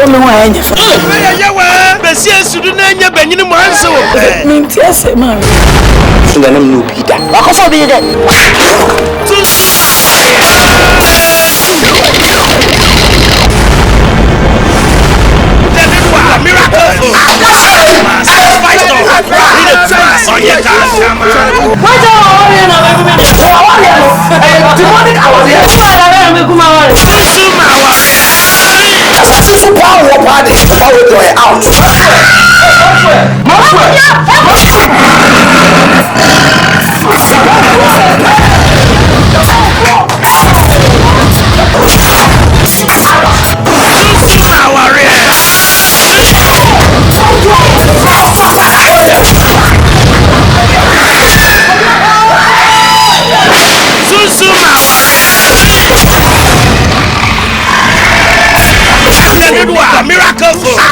woman who I am. Bessie Sudan, Benjamin Manso. Yes, ma'am. So then I'm no Peter. What could I be there? Miracle for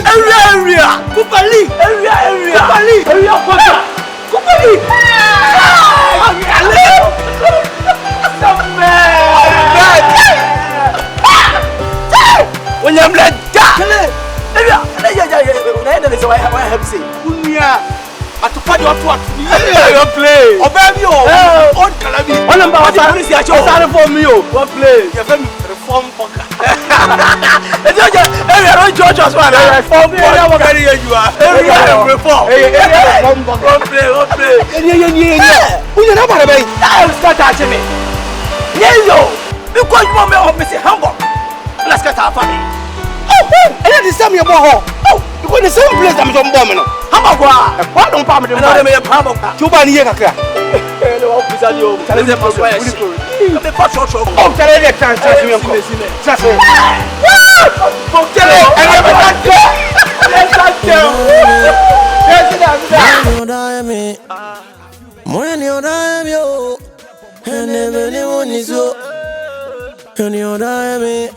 area. Kupali. Area. Kupali. Area Poka. Kupali. When you're black, play. Obey on Calabi. One number was for me. What play? You're very reform poker. George was one. Reform poker. You are. Reform. One play. Who you know about me? I'll start touching me. Yo, because you want me to miss humble. Let's get our family. Oh, and then this time you're home. Oh, you go to the same place I'm from bombing. Hamburg. Why don't pay me the money? Chuba ni yeka. Hello, officer yo. Tell them what's why. Come for short. Oh, tell them the transaction you come. Just say. Oh, tell them. And you better go. Let's go. Yes, Money on yo. And everyone is so. And you die me.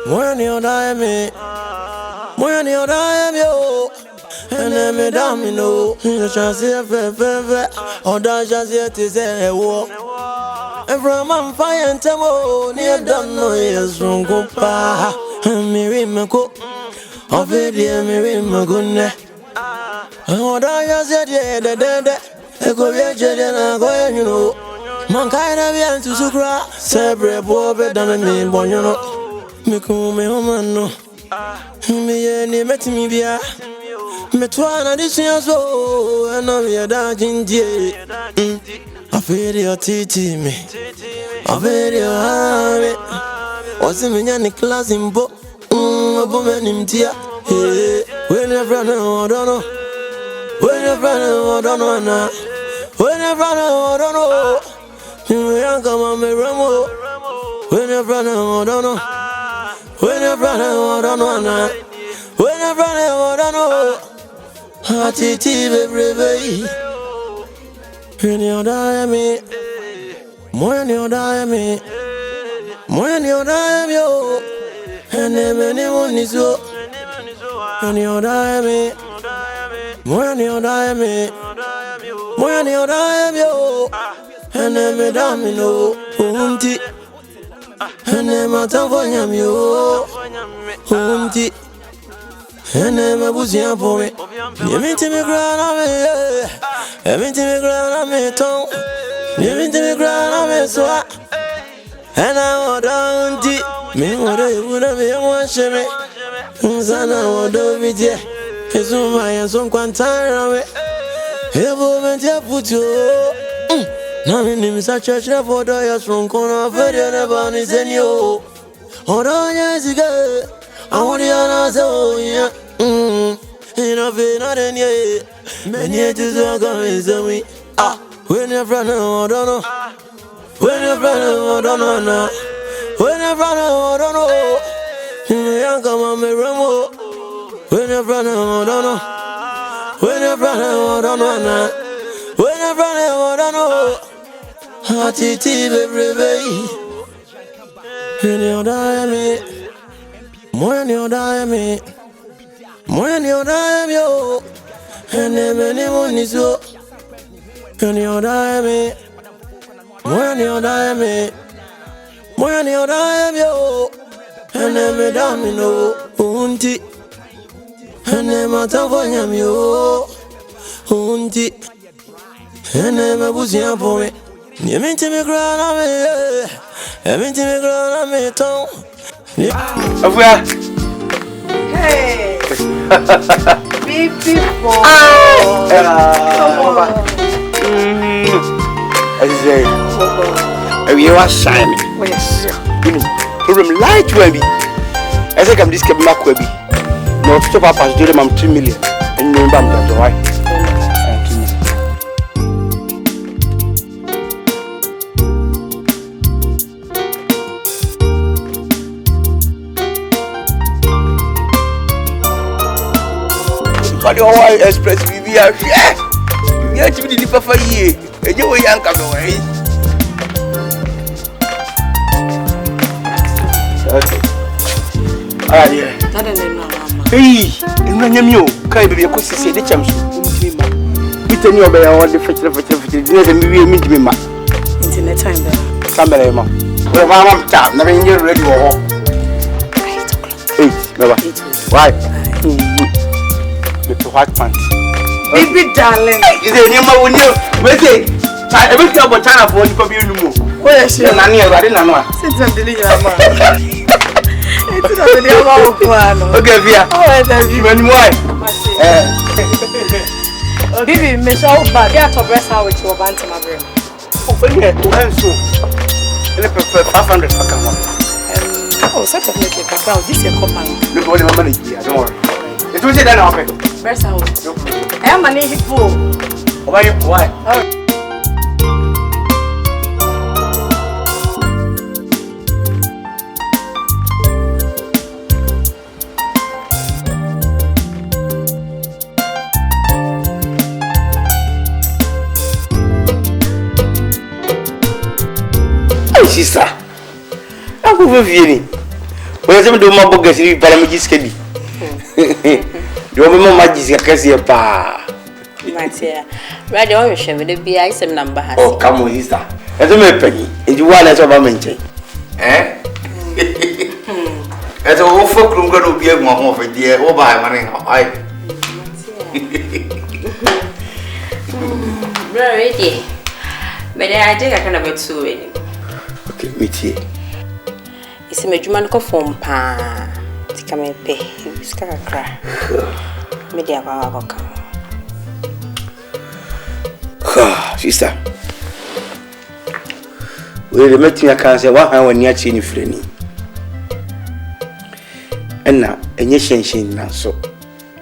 Money on me. Money on yo. And then me domino. The chance here, or that chance here to say war. And from on fire and tamo, near don't know yes from Copa. And me remako. Of it, dear, me remagune. And what I said, yeah, I go get you, and I go, you know. Mankind have been to Sukra, separate poor better than me, born, you know. Me come home, no. Me, any met me, via. Me twana this year so, and I'm here dancing, dear. I feel your titi me. I feel your army. What's in the class in book? A woman in tear. When you're running, I don't know. When you're running, I don't know. When you're running, I don't know. You come on me, Ramo. When you're running, I don't know. When you're running, I don't know. When you're running, I don't know. Titi, baby. When you die, me. When you die, me. When you die, yo. And then anyone is so. When you die, me. When you die, me. When you die, yo. And then me domino. Unti. And then my tongue for you. Unti. And then my pussy for me. You mean to me, grand on me. You mean to me, grand on me, tongue. You mean to me, grand on me, so. And I want down deep. Me, what do you want to be? One shimmy. Sana, what do we do? It's on my and some quantity. Every moment you put you. Now, in the Mr. Church, for the years from corner, for the never is any you. Hold on, yes, ago. I want the honors, oh, yeah. Enough, not any. Many to the guys, and we. When you're running, I don't know. When you're running, I don't know. When you're running, I don't know. You come on me, Ramo. When you're running, I don't know. When you're running, I don't know. When you're running, I don't know. Titi, baby. When you die, me. When you die, me. When you die, yo. And then anyone is so. When you die, me. When you die, me. When you die, yo. And then me domino. Unti. And then my tongue for you. Unti. And then my pussy for me. You mean to me, grand on me. You mean to me, grand on me, tongue. Hey. Baby boy. You are shining. Problem light baby. I think I'm this cabin back baby. No stop up as do them 2 million. And no bam that's right. But your wife express we are yes. You have to be the for ye. And you were young away. Okay. Ah, yeah. Hey, and when you can't be a question, the champs. We tell you about what the future, maybe meet me, Internet time there. Somebody, ma'am. Well, I'm time, never in your ready or 8, never. Why? With the white pants. Baby darling. Is it your mother when you wait? I will tell about China for you to move. Where is she? I didn't know. Since I'm dealing with my it's not the other one. Okay, Via. Even why? Baby, Miss Oba, get to breast out with your band to my brain. Open here, and so. I prefer 500 for come on. Oh, such a little cacao. This is your command. Nobody money here, don't worry. It was it then, okay? Breast out. I am an easy fool. Why? Sister, I'm over here. When I do my book, I paramedics can be. You remember my Jessica pa? My dear, right on your shame with the BI number. Oh, come on, sister. As a penny, and you want as a maintain. Eh? As a whole folk room got to be a more of a dear or by money. Very dear. But I think I can have it too. Okay, meet here. It's a major form pa. Come and pay. It's a cry. Media come. Sister. We met me. I can't say what I want to see any friend. And now, and you change now so.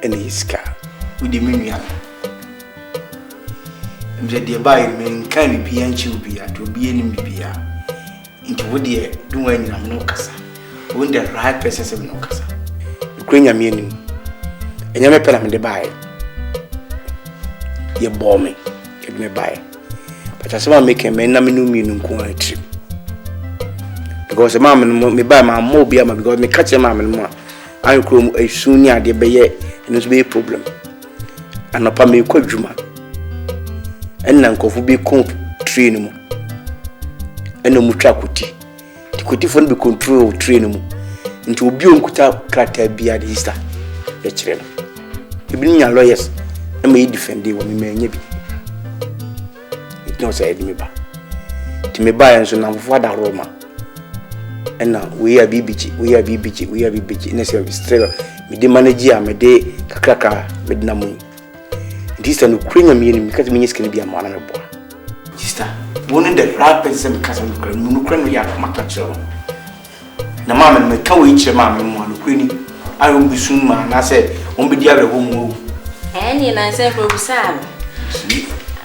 And his car. With the minion. And the dear by me can't be and she'll be to be any beer. Into what dear doing no casa. When the right person says no casa. You bring your meaning. And you may pay them the buy. You bore me. You may buy. But as I make a man, no meaning trip. Because a man may buy my mobile because me catch a man and more. I will a soon near the bay and it's be a problem. And upon me, quadruma. And uncle will be comp train. And no mutrakuti. The cutie phone be control train into be on kuta crater be at Easter. The children. You bring your lawyers and may defend you when you may be. It no say me ba. To me buy and so now for that Roma. And now we are BBG, we are BBG, we are BBG. In a service, me the manager, me de kakraka, me the namu. This is no Ukrainian meaning because me is can be a man and a boy. Sister. One in the right person because I'm Ukraine, we are Macachel. The mamma may come each mamma and Queenie. I won't be soon, man. I said, won't be the other home. And I said, for Sam.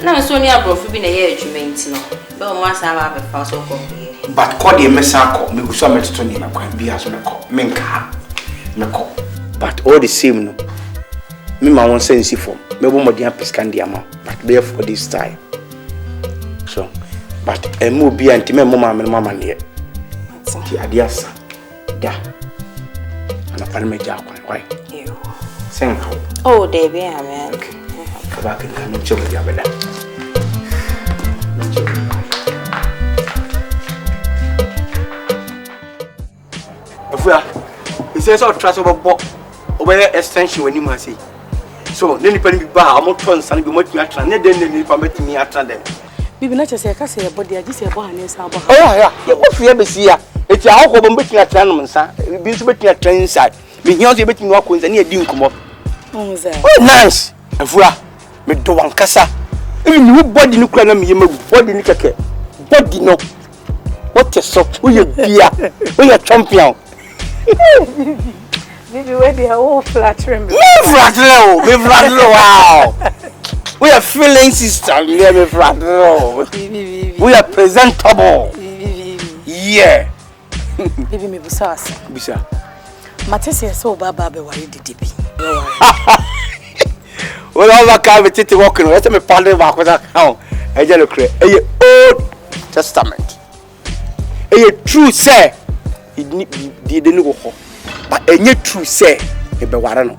Now, so near broth been a year to maintain. But once I have a fast or coffee. But call the Messaco, make so much to name a be as on a call, Menka. But all the same, no. Me, my one sense for maybe more than Piscandiama, but therefore this time. So. But a move be anti mamma and mamma near. The ideas, da. And a palmeja, why? You sing. Oh, Davy, I mean, okay. Come back and come and show me your bed. If we are, it says our trust over extension when you must see. So, then you can be bar, I'm not trying to be much natural, and then you permit me at them. Bibi na chese ka se body agi se bo hanen sa bo. Oh yeah, you go fear be see ya. Eti a ho bo betin atran no nsa. Bi nso betin atran inside. Me hian so betin wa ko nsa na edi nkomo. Oh nice. Afura, me do wan kasa. Even you body ni kura na me yema body ni keke. Body no. What is so? Who you bia? Who you champion? Bibi we dey all flattering me. Me flattering, wow. We are feeling sister, we are fragile. We are presentable. Yeah. Bibi me busas. Bisa. Matese so baba be wari didibi. Well, all that kind of titi walking. Let me pardon back with that count. I just look at a Old Testament. A true say. It didn't go home. But a true say. be ware no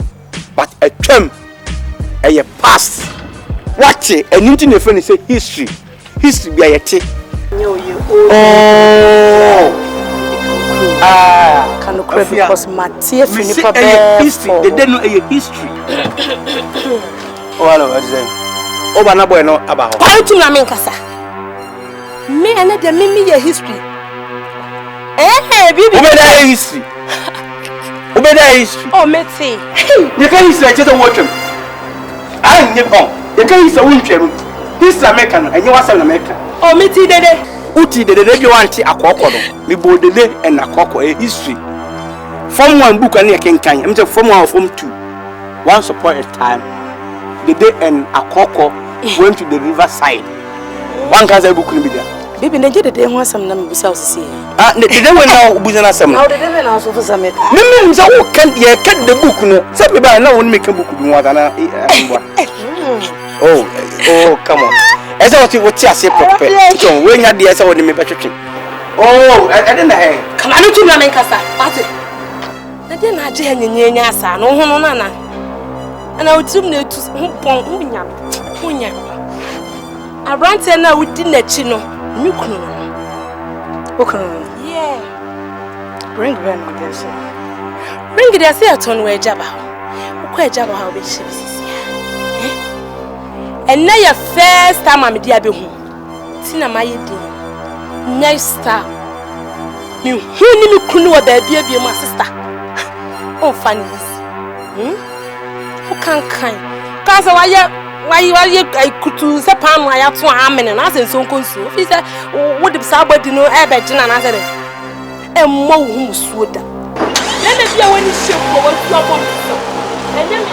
but a term a past watch it and you friend say history be a yeti can you cry because Matthew Philippa history they don't know a history oh no what is that oh bana boy no about how to na me nkasa me and the me history bibi obeda history oh meti you can history just watch him I nyep on you can history won history American and you was American oh meti dede uti dede bi wanti akoko no me bo dede and akoko history form 1 book and you can am say form 1 or form 2 once upon a time dede and akoko went to the riverside one can say book no be there bibi na je dede ho asam na me busa osisi dede we na obuza na asam na dede we na so for some me say wo kan ye kan the book no say be ba na won make book bi mo na oh come on esa what ase pepe so we nya de esa won me betwetwe oh I didn't know come on to na me nkasa pati na de na age hanyenya asa no ho no na ana utum na etu pon hunya abrante na wudi na chi no mi kunu no okunu yeah ring ben odese ring de ase aton we jaba ko ejaba ha obi shebisisi and na your first time am dia be hu tina maye din next time mi hu ni mi kunu wa ba bia ma sister on funny who can cause why kutu se pan wa ya to amene na se nso konsu fi se wo de sa body no e be gina na se de e mo hu musuo da na me bia wani shepo wa tu abo so enye me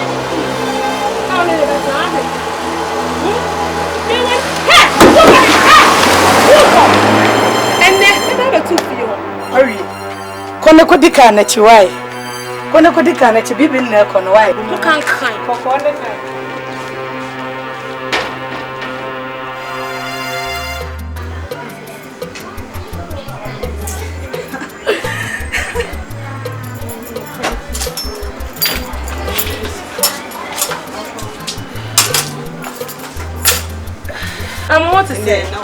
na ole be na ade enne e be tu fi ho hurry kone kodika na chiwai kone kodika na chibibi na kono wai who can for the time what to say no.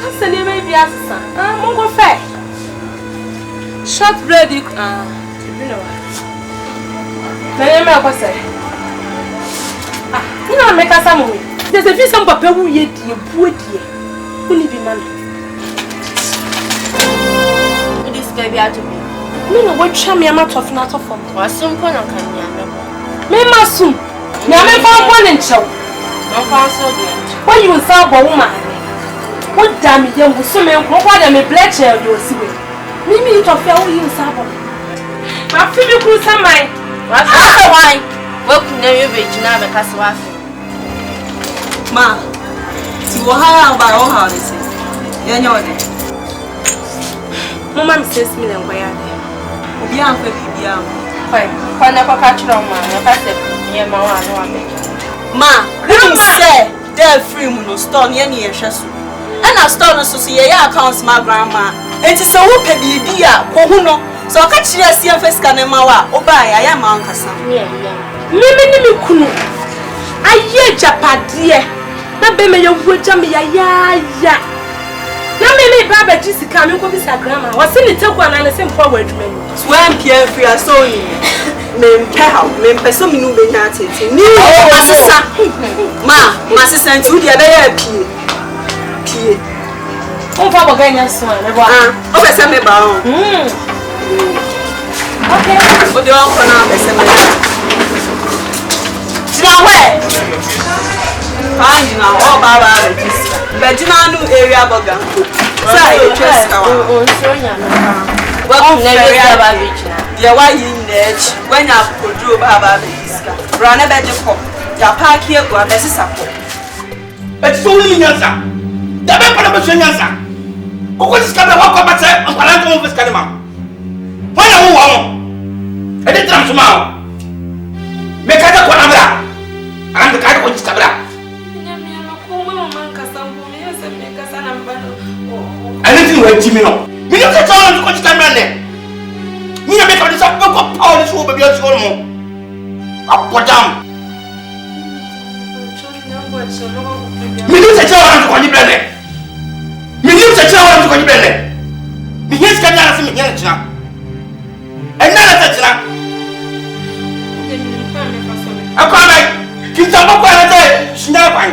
I said, maybe I'm go fair. Short bread, you know what? Now, say, you know, make us some way. There's a few some papa who yet you poor dear. Who need be man? This baby out to me. No, what charm you out of not of them. Or some point on can me masum. Me am found one in show. No found so dear. When you saw a woman, what damn it, young so me, what am a black child you see? Mimi to fail you sabo. Ma fi mi ku samai. Wa fa why? Wo ku na you be jina be kaswa fi. Ma. Ti wo ha ba o ha ni se. Ye nya ode. Mama mi 6 million kwa ya. Obi an fa bibia. Kwa na kwa ka chiro ma, na ka se ye ma wa no abe. Ma, you say dey free mu no store ye ni ye hweso. And I store no so ye accounts my grandma. Enti se wo pe bibia ko hu no. So ka chire asia feska na ma wa, oba ya ma nkasa. Mimi ni mi kunu. Aye japade. Na be me ye wuja me ya. Na me baba jisika me ko bisa grandma. Wase ni tekwa na ne se mpo wa adwuma ni. So am pia free aso ni. Me mpe ha, me mpe so mi nu be nya tete. Ni asesa. Ma sesa nti wo dia be ya pie. On va boga nya so na bo. O be se me ba o. Okay. O de on kona be se me. Tira we. Fine now, all baba register. Bejina nu area boga. Say you just ka wa. O so nya na. Welcome to area baba register. Ye wa yin nech when ya kodro baba register. Bra na be de ko. Ya park here go abesisa ko. Et so wi nyansa. Da be para be so nyansa. Ko diska be wa ko ba se ampala to mo fiska de ma. Fa ya wo wa. E de tram so ma. Me ka da ko na bra. An de ka ko diska bra. Anything we Jimmy no. Me Me you tell to go to Cameron. Me make up this up power this over be your soul. Up for down. Me you tell to go to Cameron. Me you tell to go to Cameron. Me yes can na me here china. And na na china. Akwa kinta bako na say shinya kwan.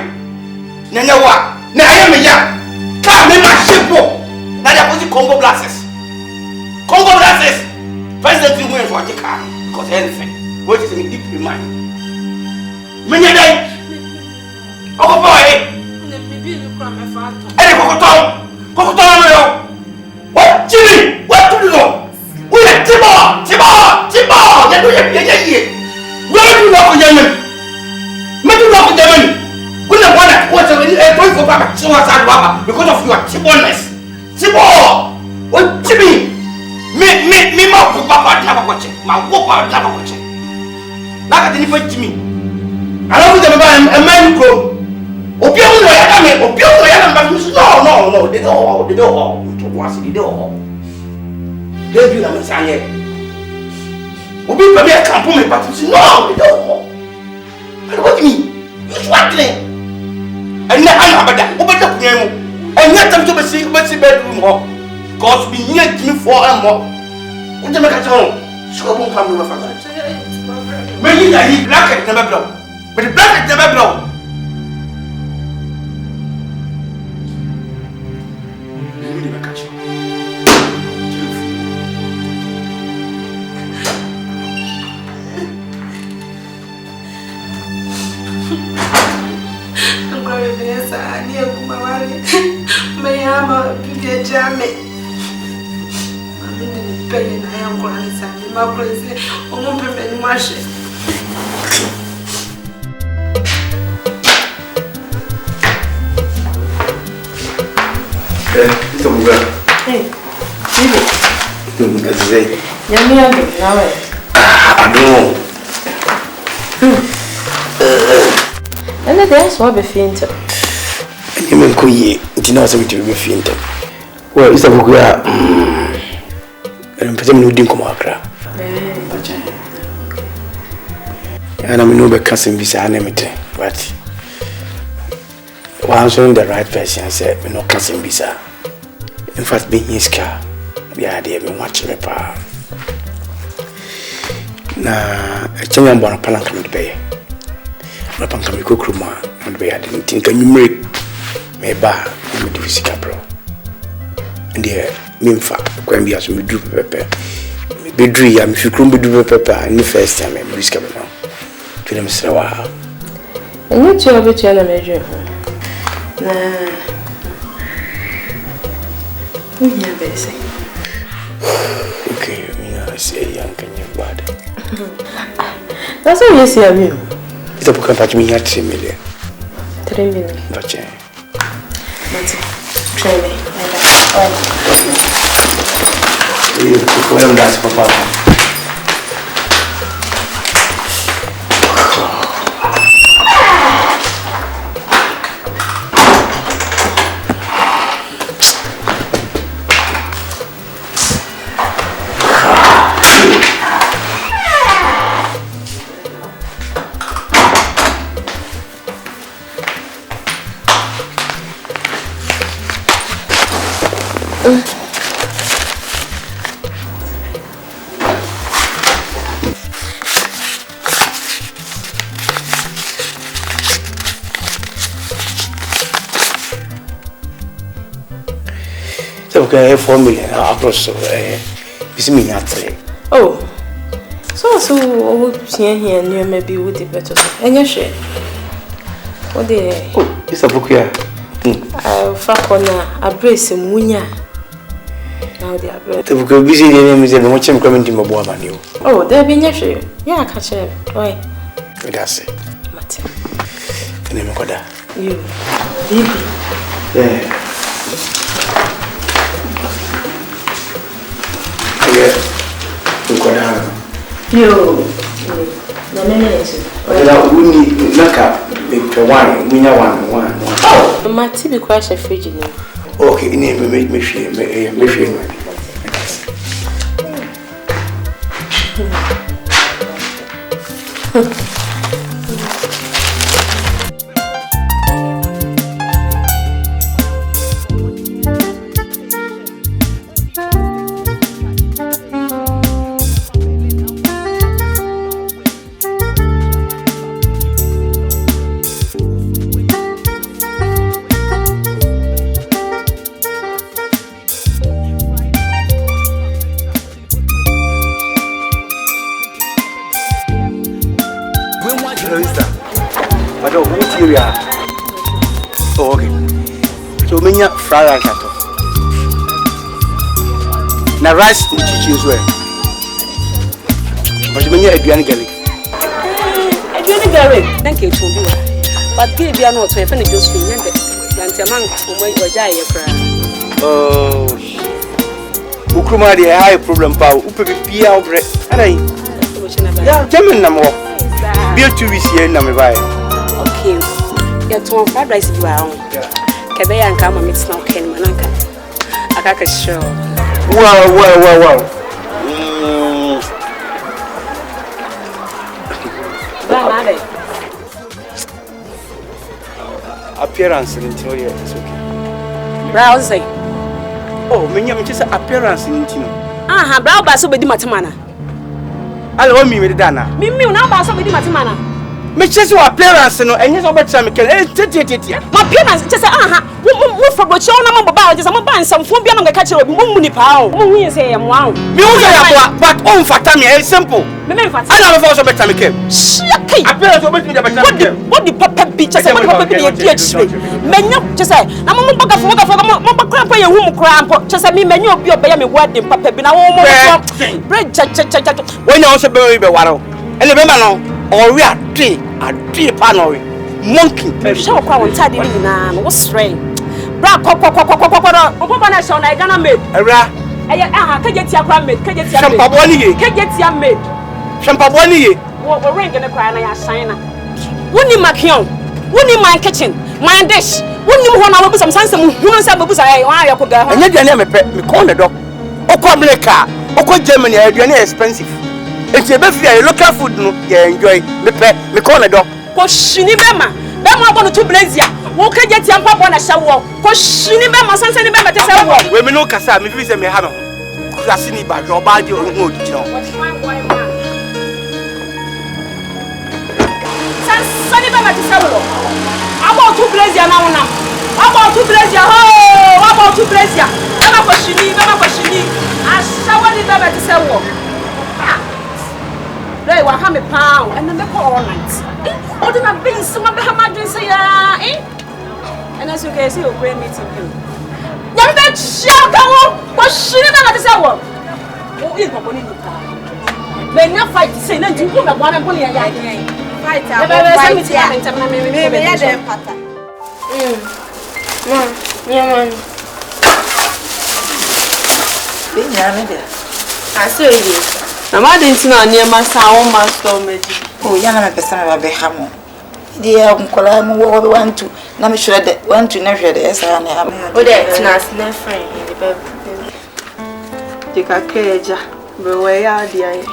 Na nyawa. Na ayame ya. Ka me ma shepo. Na dia put Congo glasses. Congo glasses. President you win for the car because anything. What is in deep in mind? Me nya dai. Oko boy. Any Kokoton no yo. What Jimmy? What do you know? We are Tibo. You do ye. Where do you know Yemen? Me do know Yemen. We don't want to watch a point for Papa. So what's that because of your Tiboness. Tibo. What Jimmy? Me ma Papa never watching. My Papa never watching. Like at any point Jimmy. I don't think a man go. No, they don't all. They do not say. Obi baby I can't put me but no, they don't all. And what do you mean? You're struggling. And now I'm about that. Open up your and yet I'm to see bedroom hall. Cause we need me for a more. What the make at home? So won't come to my family. Maybe he black at never blow. But the black at never blow. And that's what we think. You may go ye, it knows what you will find. Well, it's a book. And presently, didn't come out. And I'm no cousin visa anonymity, but once on the right person, I said, no cousin visa. In fact, being his car, the idea of watching me. Now, a champion born a palanca to pay. My pancake cook room, and we didn't think a numeric may bar and do his cabro. And dear, Mimfa, when we have some do pepper. Be dream, if you couldn't do pepper, and the first time I'm risk of now. To them, so wow. And you two have a channel major. Okay, I say young and young bad. That's all you see of you. It's a book about me at 3 million. 3 million. Not yet. Try me. Well, that's Papa. Okay, 4 million across this mean at 3. Oh, so here and you maybe with the better. And your share. What the it's a book here. Fuck on a brace and winya. Now they are the book busy name is a much coming to my boy. Oh, there be your share. Yeah, catch it. Why? That's it. Matthew. The name of God. You, baby. Yeah. Yo, my TV crash a fridge. Okay, me Oh, okay. So many fried rice at all. Now rice in chichi as well. But many Adrian garlic. Adrian garlic. Thank you, Toby. But give you not to a penny just for you. Yantaman, who might go die. Oh, Ukruma, the high problem power. Upi out bread. And I, yeah, German number. Built to be here, number five. Okay. You're to fried rice you are on. Kabe and come and it's not Ken Manaka. I can show. Wow. Appearance in Interior is okay. Browsing. Oh, many of just appearance in Intino. Aha, brow basso with the matamana. I love me with Dana. Mimi, now basso with the matamana. Mrs. appearance and yes, over time, can my appearance just what for what you're not about is I'm buying some phone beyond the catcher of Mumuni Pow. Who say I'm wow. But on Fatami is simple. I never thought of better came. What the papa beach as a menu just say, I'm a bugger for grandpa, your womb cramp, just a me menu of your baby wedding, papa, and I won't bread. When you also bury the water, and remember now, or we are three panel monkey. Show crown tidy in what's strange. Bra Papa shall I gonna make a ra. I can get your grandmate, can get your maid. Champaboni, what will ring in the crown I shine. Wouldn't my kiln, wouldn't my kitchen, my dish, wouldn't you want to put some sense of who knows about I could go. And yet, you never pet me call the dog. Or come car, or Germany, you're expensive. It's a buffet, local food, no, you enjoy me call the dog. Coshinibema, Bema want to blaze ya. Who can get your papa on a shower? Coshinibema, something about the shower. Women no cassa, me visit me have Cassini by your body or no. Sunny Bema to shower. I want to blaze ya now. I want to blaze ya. Oh, I want to blaze ya. Bema Coshini. I shower the Bema to shower. They were having a pound and then they call all night. What did I be some of the Hamadris here? And as you can see, you'll bring me to you. Young bitch, shall come on. What she never had to say, what? Who is my money? They never fight to say, then you put a one and bully a young fight. I saw you. I didn't know near my sound, my stomach. Oh, Yana, person of a hammer. Dear Uncle, I want to. Now, I'm sure that want to never the SRN. Oh, that's not friend in the baby. Take a cage, but where are the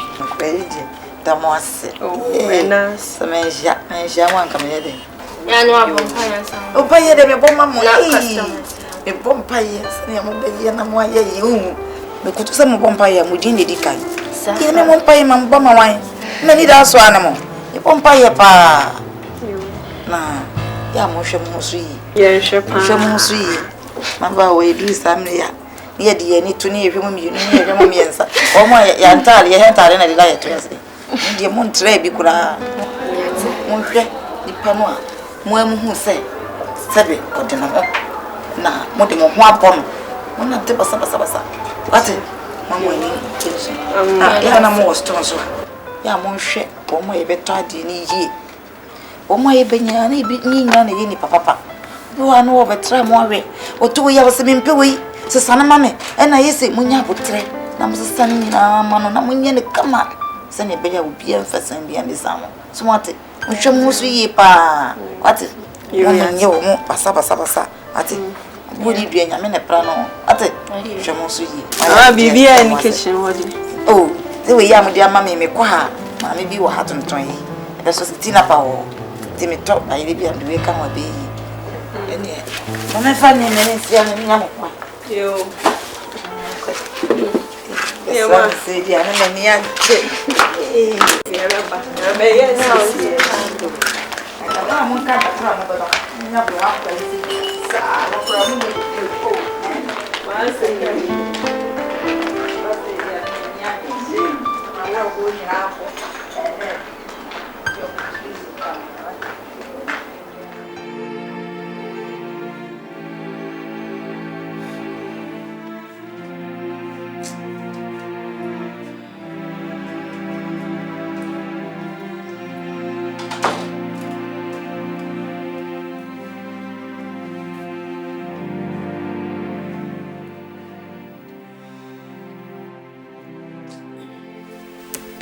the moss? Oh, and some one coming in. I know I'm vampires. Oh, by the bomb, a vampire, and I'm why you. We could some vampire within the decay. You may want pay my bomber wine. Many does one animal. You won't pay a pa. Nah, Yamusha Musui. Yes, Shamusui. Mamma, we do some near the need to near him, you near him, yes. Oh, my Yantar, you had a light to us. The Montre Bicura Montre, the Panoa, Moem who say, Sabi, continue. Nah, Monty Mompom. One of the Passabasa. What it? I'm more strong. Yamon shake, or my better dinny. Oh, my Benyani beat me none any papa. You are no over try more way, or 2 years in Peway, Susana Mammy, and I say Munya would tray. Nam Sunny, man, Namunian come up. Sunny Bear would be emphasis behind the summer. So what it? We shall must be pa. What it? You know, Passabasa. At it. Would you be a minute prano? At it, Shamosu. I'll be here in the kitchen. Oh, the way Yam, dear mammy, me qua, mammy be what happened to me. That's what's Tina Power. Timmy talk, I live and we come a baby. And yet, when I find him, and see, I'm young. You. Yeah, one said, yeah, and then young.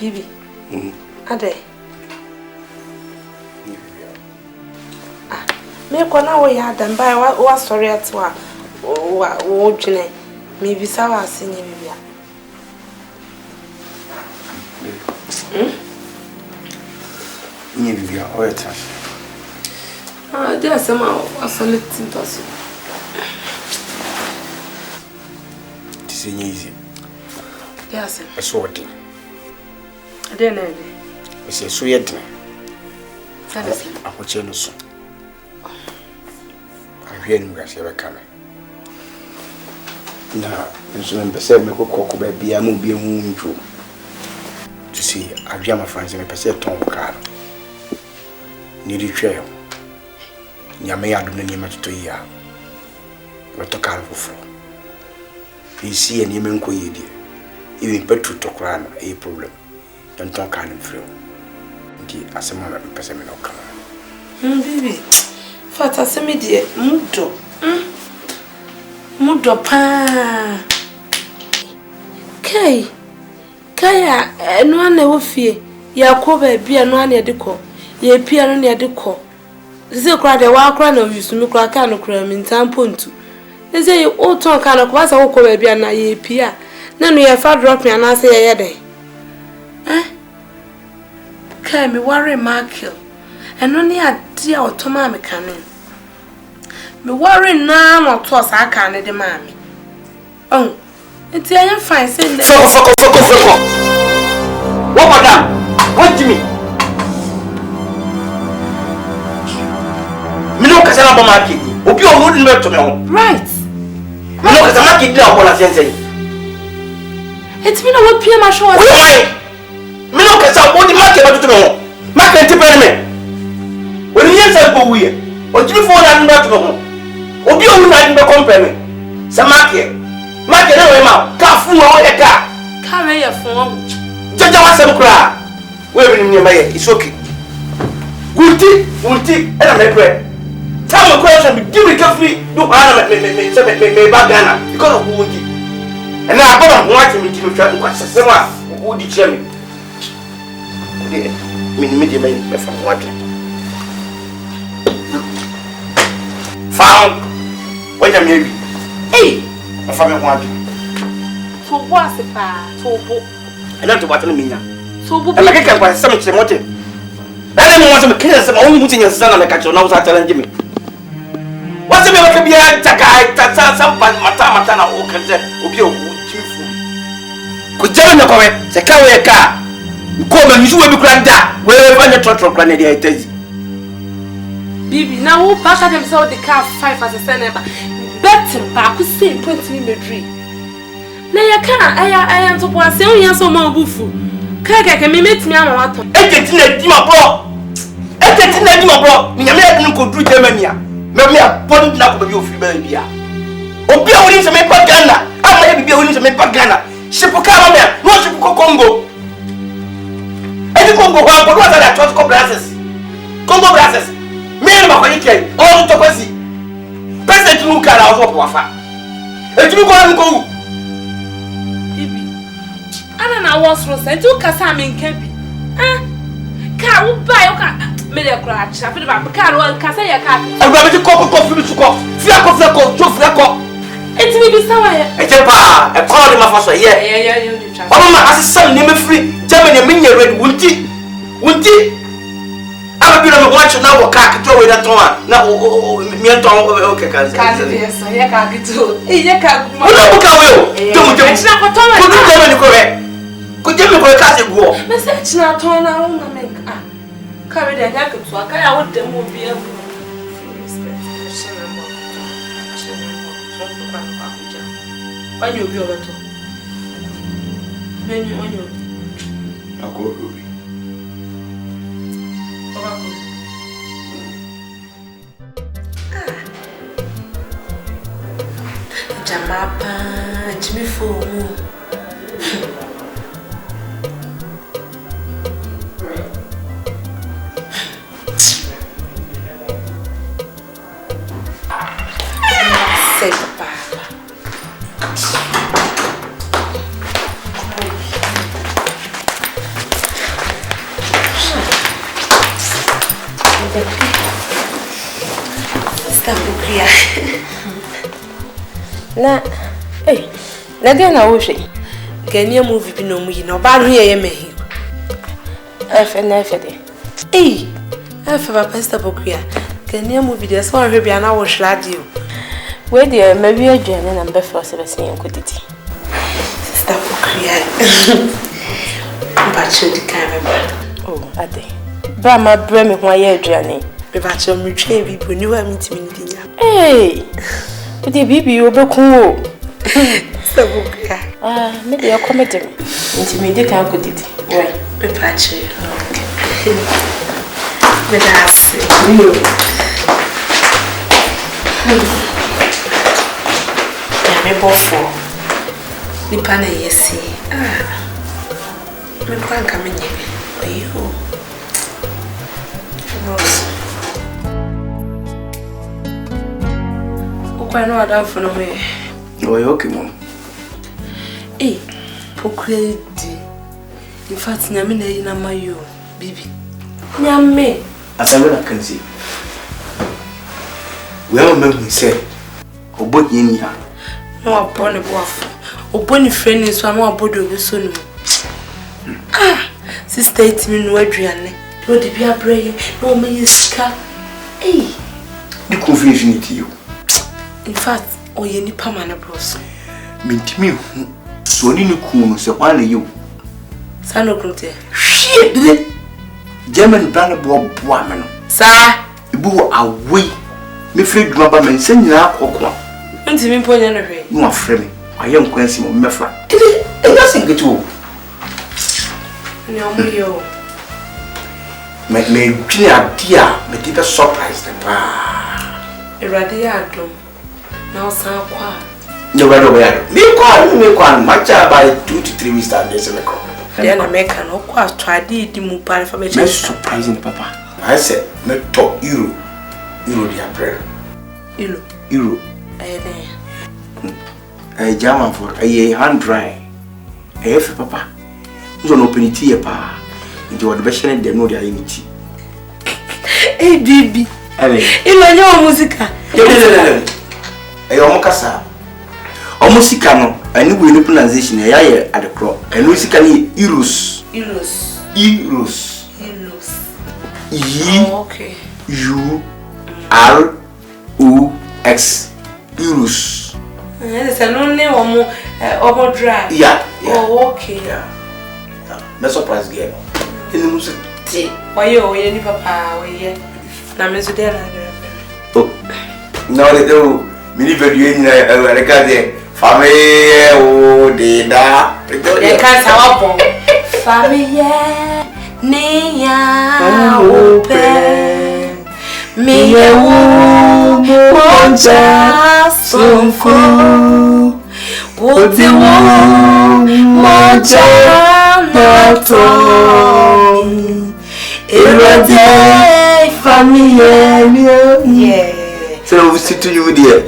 Bibi. Ade. Ah, me ko na wo ya dan bai wa sorry atwa. Wo dwene. Me bisa wa asenye bibia. Nye bibia o eta. Ah, dia sama asoleti ntoso. Tisenye easy. Dia se. Eswodi. Ade na ade. Ese so yedin. Sadasi. Akoche no so. Ahwe ni ngase be kame. Na nso mpese me kokoko ba bia mu bia hu ntwo. To see ahwe ma fanse me pese ton car. Ni di twa. Nyame ya dum na ni matoto yi a. We to car foforo. Isi eni me nko yedi. Even petrol to kra na e problem. Don't talk kind of free. Ndi asema na pese me no kama. Bibi. Fata semi die mudo. Mudo pa. Kai eno ana wo fie. Ya ko ba bia no ana de ko. Ya pia no na de ko. Ze kra de wa kra na wisu mi kra ka no kra mi ntampo ntu. Ze o ton ka no ko ba sa wo ko ba bia na ya pia. Na no ya fa drop me na se ya den. Kai me worry Michael. Eno ni ade a otoma me kane. Me worry na ma to sa kane de mami. Oh. Enti I am fine say le. Foko. What madam? What Jimmy? Me no kasa na ba market. Obi o hold me to me ho. Right. Me no kasa market na ko la sense. Enti me na wo pia ma show. Why? Me no kasa o di market ba to me ho. Market ti pere me. When you say go we, o Jimmy for na nba to me ho. Obi o na nba compare me. Sa market. Market na we ma. Ka fu o ye ka. Ka we ye fun. Jaja wa sem kra. We be ni ma ye. It's okay. Ulti. Ena me pray. Tell me question be give me carefully. Do ana me ba Ghana because of who you. And now I got want me to try to question someone who did tell me. Me me from what? Found. Wait a minute. Hey, I found one. To what se pa? To bo. I don't know what I mean. To bo. I like I can some motive. I don't want to kill some only putting your son on the catch now challenge me. What's the matter be a takai tata some mata na o kan obi o chifu. Ko jama na kowe se ka we ka. Ko ma nju we bi kranda. We fa na trotro kranda dey itazi. Bibi na wo pa ka dem say the car 5 as a seneba. Bet ba ku say point me medri. Na ya ka aya to po ase on ya so ma obufu. Ka me metimi ama wato. Ejeti na di ma bro. Ni nyame ya ko dru Germany. Me a body na ko be o free bia. Obi a woni se me pa Ghana. Ama ya bibia woni se me pa Ghana. Shipu ka ma me. No shipu ko Congo. Edi Congo wa ko do that trust Congo brazes. Me na ko yike. O to kwasi. President nu kara o po afa. Ejimi ko an ko. Bibi. Ana na was ro say do kasa me nka bi. Ka wo ba yo ka me de kra cha fi ba ka ro kasa ya ka. Agba be ko fi su ko. Fia ko. Enti me bi sawa ya. E je pa, e call ma fa so ye. Yeah, you need Mama asem ni me free Germany me nye ready wunti I'm going to watch now. Cock to that one. Now, me and Tom. Okay, yes, I can't get to. You can't go. Don't could you go cast a war? Message not on our own. Carry the jacket to a car. I would them will be able to when you be over to when you I'll go Ruby. Jamapa, Jimmy Fool. Say papa. Na, hey, na dia na wo hwe. Gania movie bi no mu yi na oba no ye mehi. Efe na efe de. Hey, efe ba pasta pokuya. Gania movie de so hwe bia na wo hwrade o. We de ma wi adwane na mbe fro se bese yankotiti. Sister pokuya. Ba chodi kamera. Oh, ade. Ba ma bre me ho aye adwane. Be ba cho me twa bi boni wa mitimi ndi nya. Hey. But the baby will be cool. So, maybe you're committed. Intimidate can't put it. Why? Be patchy. But that's you. Yeah, me bofo. The pana yes. Me can't come in here. Oh, Rose. I know what I'm for no way. Oh, okay, Mom. Eh, Pokreedi. In fact, Nyamina ina mayo, baby. Nyame. As I can see. Well, remember me say, Obo Yenya. No, upon a buff. Open a friend is one more body of the son. Ah, sister, it's me no Adrian. No, the beer brain, no me scar. Eh, the confusion to you. In fact, oh, you need permanent bros. Mintimi, so you know, so one you. Sano Grote. Shit, German brand Bob woman. Sir, you go away. Me free grandpa man send you out or quoi. Until me point anyway. You are free. I am Quincy Mefra. It doesn't get you. No, yo. Make me clear, dear, but it a surprise. A radiatum. Now, some qua. No, me call, my child by 2 to 3 weeks. Then I make an awkward try the move by information. Surprising, Papa. I said, me talk Euro, dear prayer. Euro. A German for a hand dry. A Papa. You don't open it here, Pa. Into the best and they know their unity. Hey, baby. You know music. I almost Omusikano, I knew we pronunciation at the crop, and musically Euros. Okay. U-R-O-X. Euros. There's a no name or more dry. Yeah. Oh, okay. Yeah. No surprise game. In the music. Why you any papa? Why, now, Miss Della. Oh, now they do. Mini video in a family, oh, Dida. They can't have a family, Nia, open. Me, a woman, just some fool. Would the woman, not all. Erode, family, yeah. So we sit to you, dear.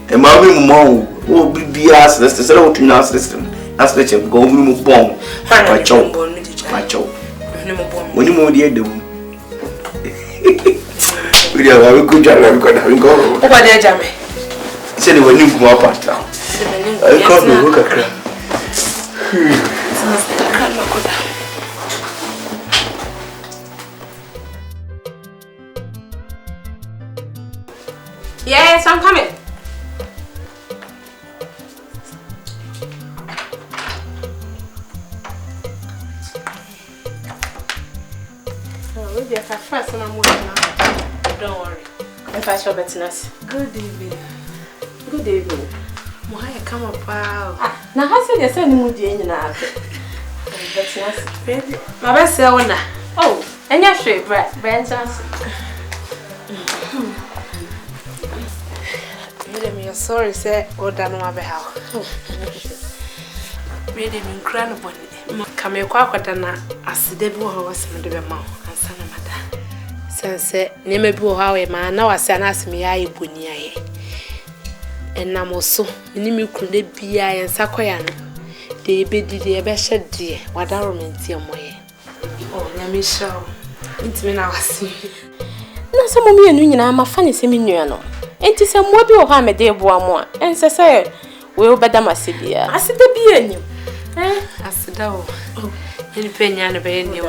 And my mom will be asked this to settle to our system. That's the chip go move bomb. My choke. When you move the other. We have a good job. I'm going to go over there, Jamie. Said when you go up at town. I can't look at her. Yes, I'm coming. Don't worry. If I shall bet us. Good evening. Good evening. Why come up? Now, how said you send me in now? Bet us. My best owner. Oh, and you're straight, Brand Johnson. I'm sorry, sir. Or done my behalf. Really, incredible. Come here, Quackatana, as the devil was in the mouth, and son of Madame. Sense, never be how a man now as an ass me, I bunya. And now also, Nimi could be I and Sakoyan. They bid the best dear, what I meant your way. Oh, let me show. It's me now. Now, some of me and you are funny seminary. And to some more or harm a day more, and say, well, better my city. I said, the be in you. I said, oh, any penny and a penny, be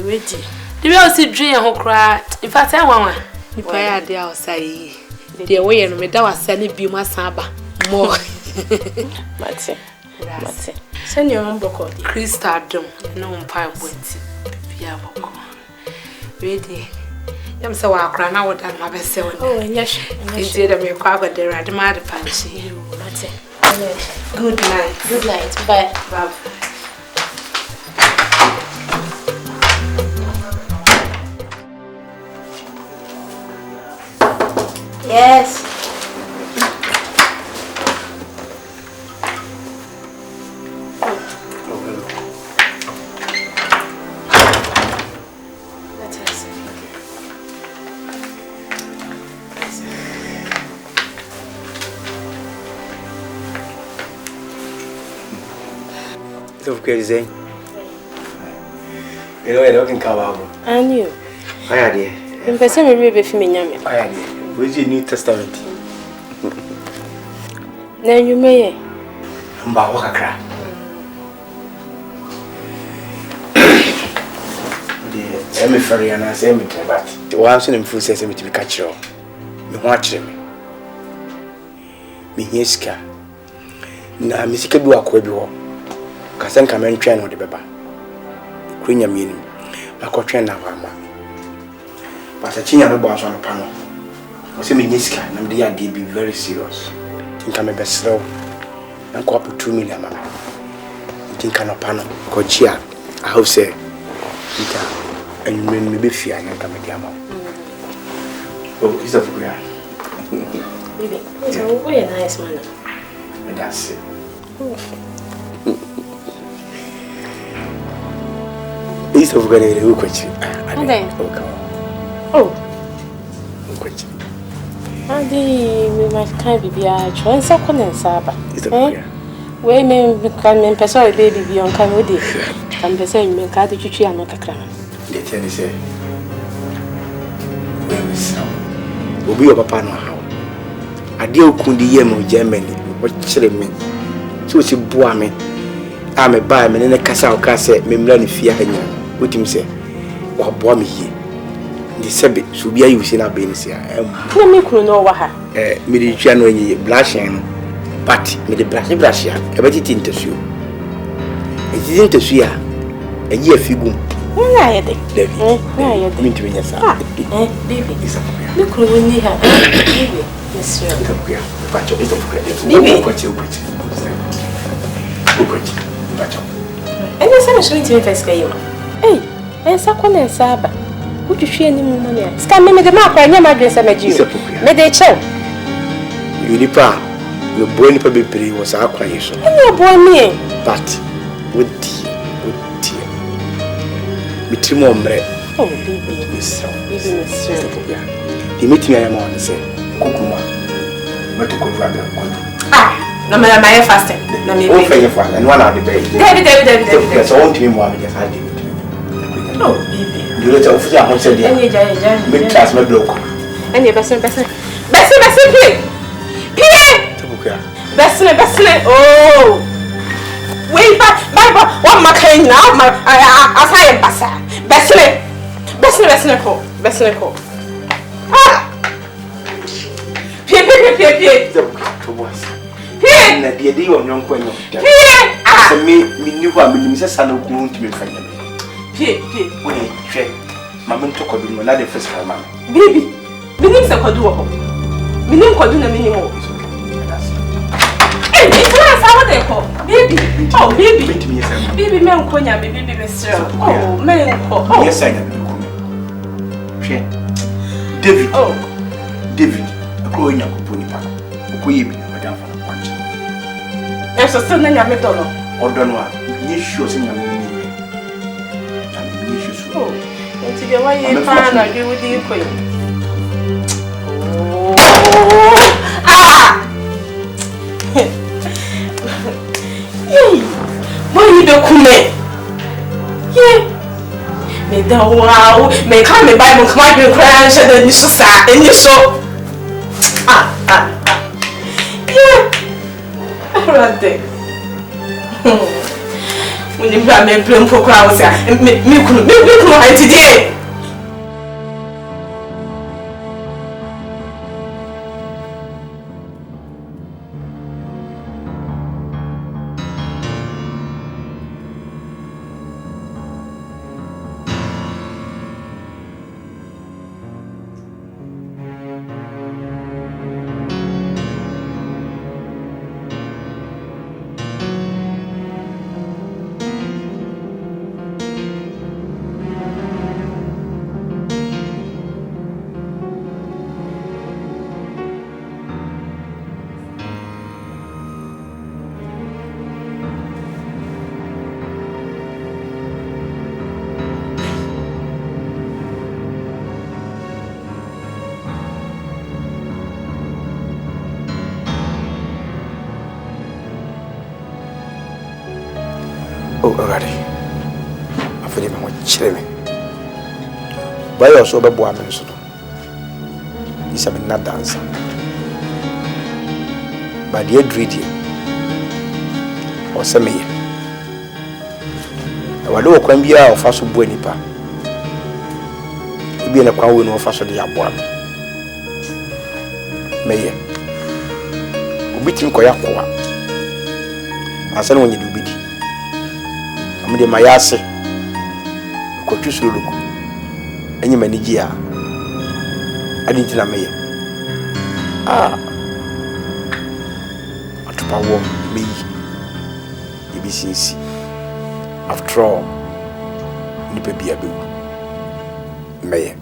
waiting. The real see dream who cry. In fact, I want if I had the outside, the way and without a sunny be my saba more. Matty, send your own book of Crystal Dome, no pine went. Ready. I'm so I cry now with my best selling. Oh, and yes, indeed, I'm a quagga there at the mother punch. Good night. Good night. Bye. Bye. Yes. Of crazy. You know, I don't come out. I knew. I had it. In person, we read with me. I had it. Where's your New Testament? Now you may. I'm about to cry. I'm a ferry and I say, but the one in full says me to be catch you. Me watch me. Me yeska. Na misika bi wakwa bi ho. Kasan kamen twen no de beba. Kunya minim. Makotwen na wama. Pasa chinya no bo aso no pa no. O se me yeska na me dey be very serious. Tinka me besrew. Na ko apu 2 million mama. Tinka no pa no. Ko chia. I hope say tinka and me be fear na ka me dey ama. Oh, is that for you? Baby, so we are nice man. That's it. Is of going to look at you. Oh, I we must kind of be a choice of Saba. We may become person baby beyond Camudi. And the same make out the chichi and not a crown. They tell me, say, we'll be over Pano. I deal Kundi Yemo Germany, what chilling me. So she bore me. I'm a buy me in a castle cassette, me learn fear. What him say? What bore me here? The Sabbath should be using our business here. Let me know what her. Median when you blushing, but me the brush here, a bit into you. It is into you a year figure. Where are they? Where are you mean to me? Yes, baby. Look, we need her. Baby, Miss and the sun is going to investigate. Hey, and Sakon and Saba. Would you share any money? Scam me the mark, I never dress a magic. May they chill. You nipa, your boy nipa be was our creation. And your boy me. But with tea. With more bread. Oh, baby, Miss. He meet me and say, Kukuma. But to go rather. Ah, no matter my fasting. No, me fast and one out the bay. David. That's all to him one just had it. Oh, baby. You let off your house and make class my block. And your best. Best. Oh, wait, Bible. What my kind now? My I am Bassa. Best. Ah, Pie. To boss. Na dia dey on yon kwanyo. Ah. Se me ni ho a me se sana ku ntimi fanya. Pie. Woni hwe. Mama nto kodu no na the first time mama. Baby. Minim se kodu wo ho. Minim kodu na minim wo. Hey, it's not how they call. Baby. Oh, baby. Baby, me unkonya, baby, sir. Oh, me unko. Oh. Yes, I am. David. Oh. David. Ako nya ko poni pa. Ko yebi na madam fa na kwacha. Yes, so na nya me dono. Odono a. Ni sure se nya me ni. Ni sure. Oh. Enti de wa ye pa na ge wudi ko yi. Ah! Hey, why you don't come? Yeah, me don't wow. Me come me buy me come me cry and say you so sad and you so yeah. Right there. When you buy me blame for cry, me couldn't hide today. Oh, already. I feel me chile me. Why you so be boa me so? This am not dance. But the dready. O se me. E wa do kwan bia o fa so boa nipa. E bi na kwan we no fa so de aboa me. Meye. Obi tim ko yakwa. Asa no nyi de obi di. Amde mayase ko twisuluko enyi maniji a adi ntina meye atupawo meyi ebisinsi after all nipa bia bewu meye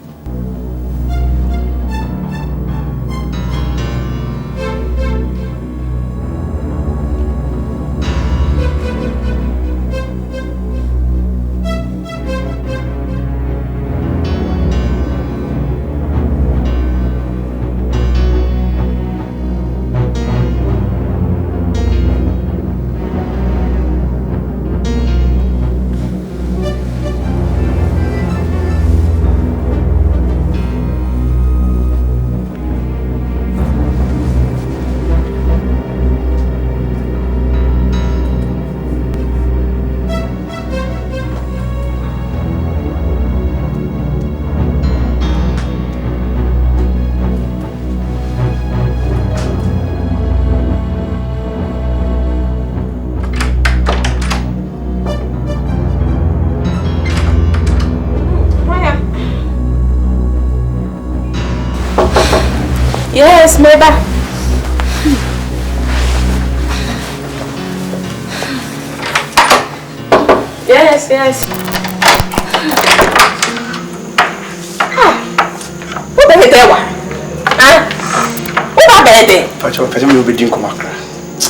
Yes, Meba. Yes. What the hell? What about it? Pacha me obi din komakra.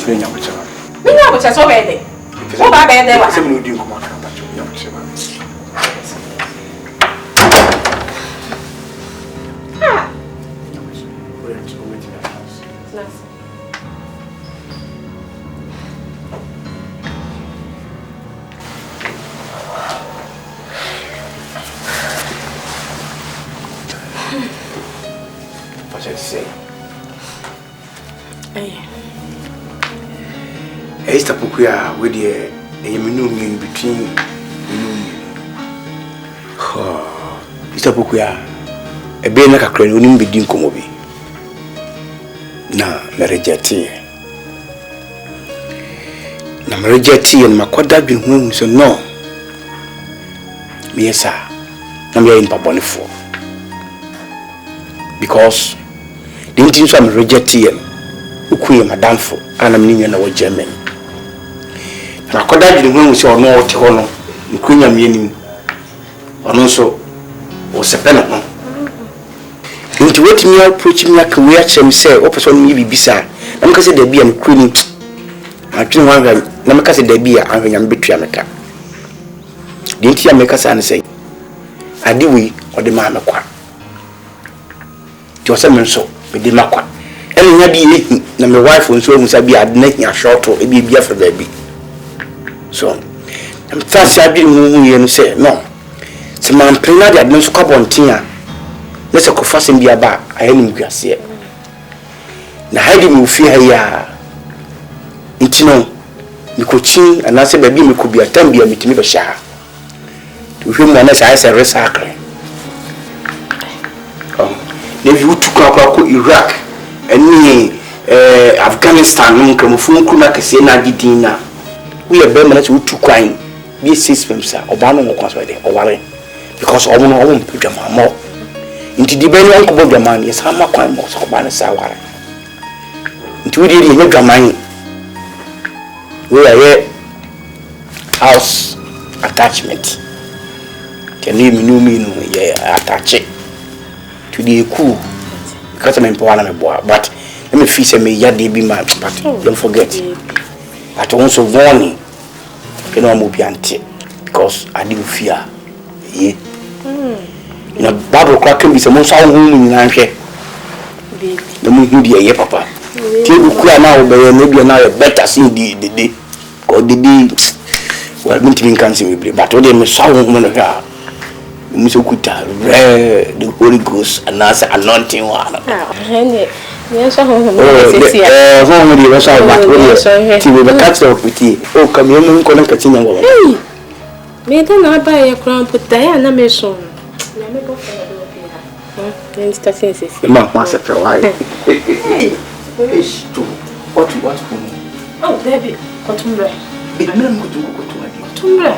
Me nya pacha. Me nya pacha so be de. What about it? Pacha me obi din komakra pacha nya pacha. Esta pokuya we dey eminu in between esta pokuya ebe na kakra ni onim bedi nkomo bi na me reject na me reject and makoda bi hu so no me yesa na me yin babonefo because the thing so me reject ukuye madamfo ana me nwa na wo Germany na makoda bi hu so no wote ho no nkunya me nim ono so o sepena no nti wetimi approach me aka we achem say o person me bibisa na me ka say da bia me kuni atwe wanga na me ka say da bia anhwanya me betua meka de nti ya me ka say an say ade wi o de ma me kwa ti o say me so me de makwa ene nya bi ehi na me wife nso hu sa bia ade na hia short e bia for da bi so am tsa bi mu ye no say no se man prena de ade nso kwa bontia let's go fast in biaba ayenim guase na haidi mi ofi ha ya ntino mikochi anase baby mikobia tambia mitimi be sha to hwe mu na sai sai recycle ne vi utukwa ko Iraq eni Afghanistan nkamufu nkuna kese na gidina we be mana se utukwan bi systems a obano no kwaso de oware because omo pujama mo nti di bani onko bo dwaman yes ha makwan mo so ba na sa ware nti we dey nye dwaman we are house attachment can you no yeah attach to the ku because me power na me boa but let me feel say me ya dey be man but don't forget at also warning you know mo biante because I do fear yeah na Bible kwa can be some so hu ni na hwe na mu hu die ye papa ti bu ku na wo be na bia na better see the ko the well me tin kan see me but o de me so hu no hwa mu so kuta the Holy Ghost and as anointing one ene ni so hu sisi ya ho mu di so ba o ti we catch up with you o kam yo mu ko na katinya wo me da na ba ye kran puta ya na me so Ma, se fait ouais. What? Oh, baby, kotumbre. Même kotumbre.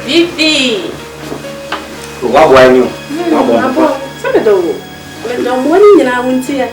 Bibi. Wa boy ni. Wa boy. Sabe do. Me do mo ni na wuntia.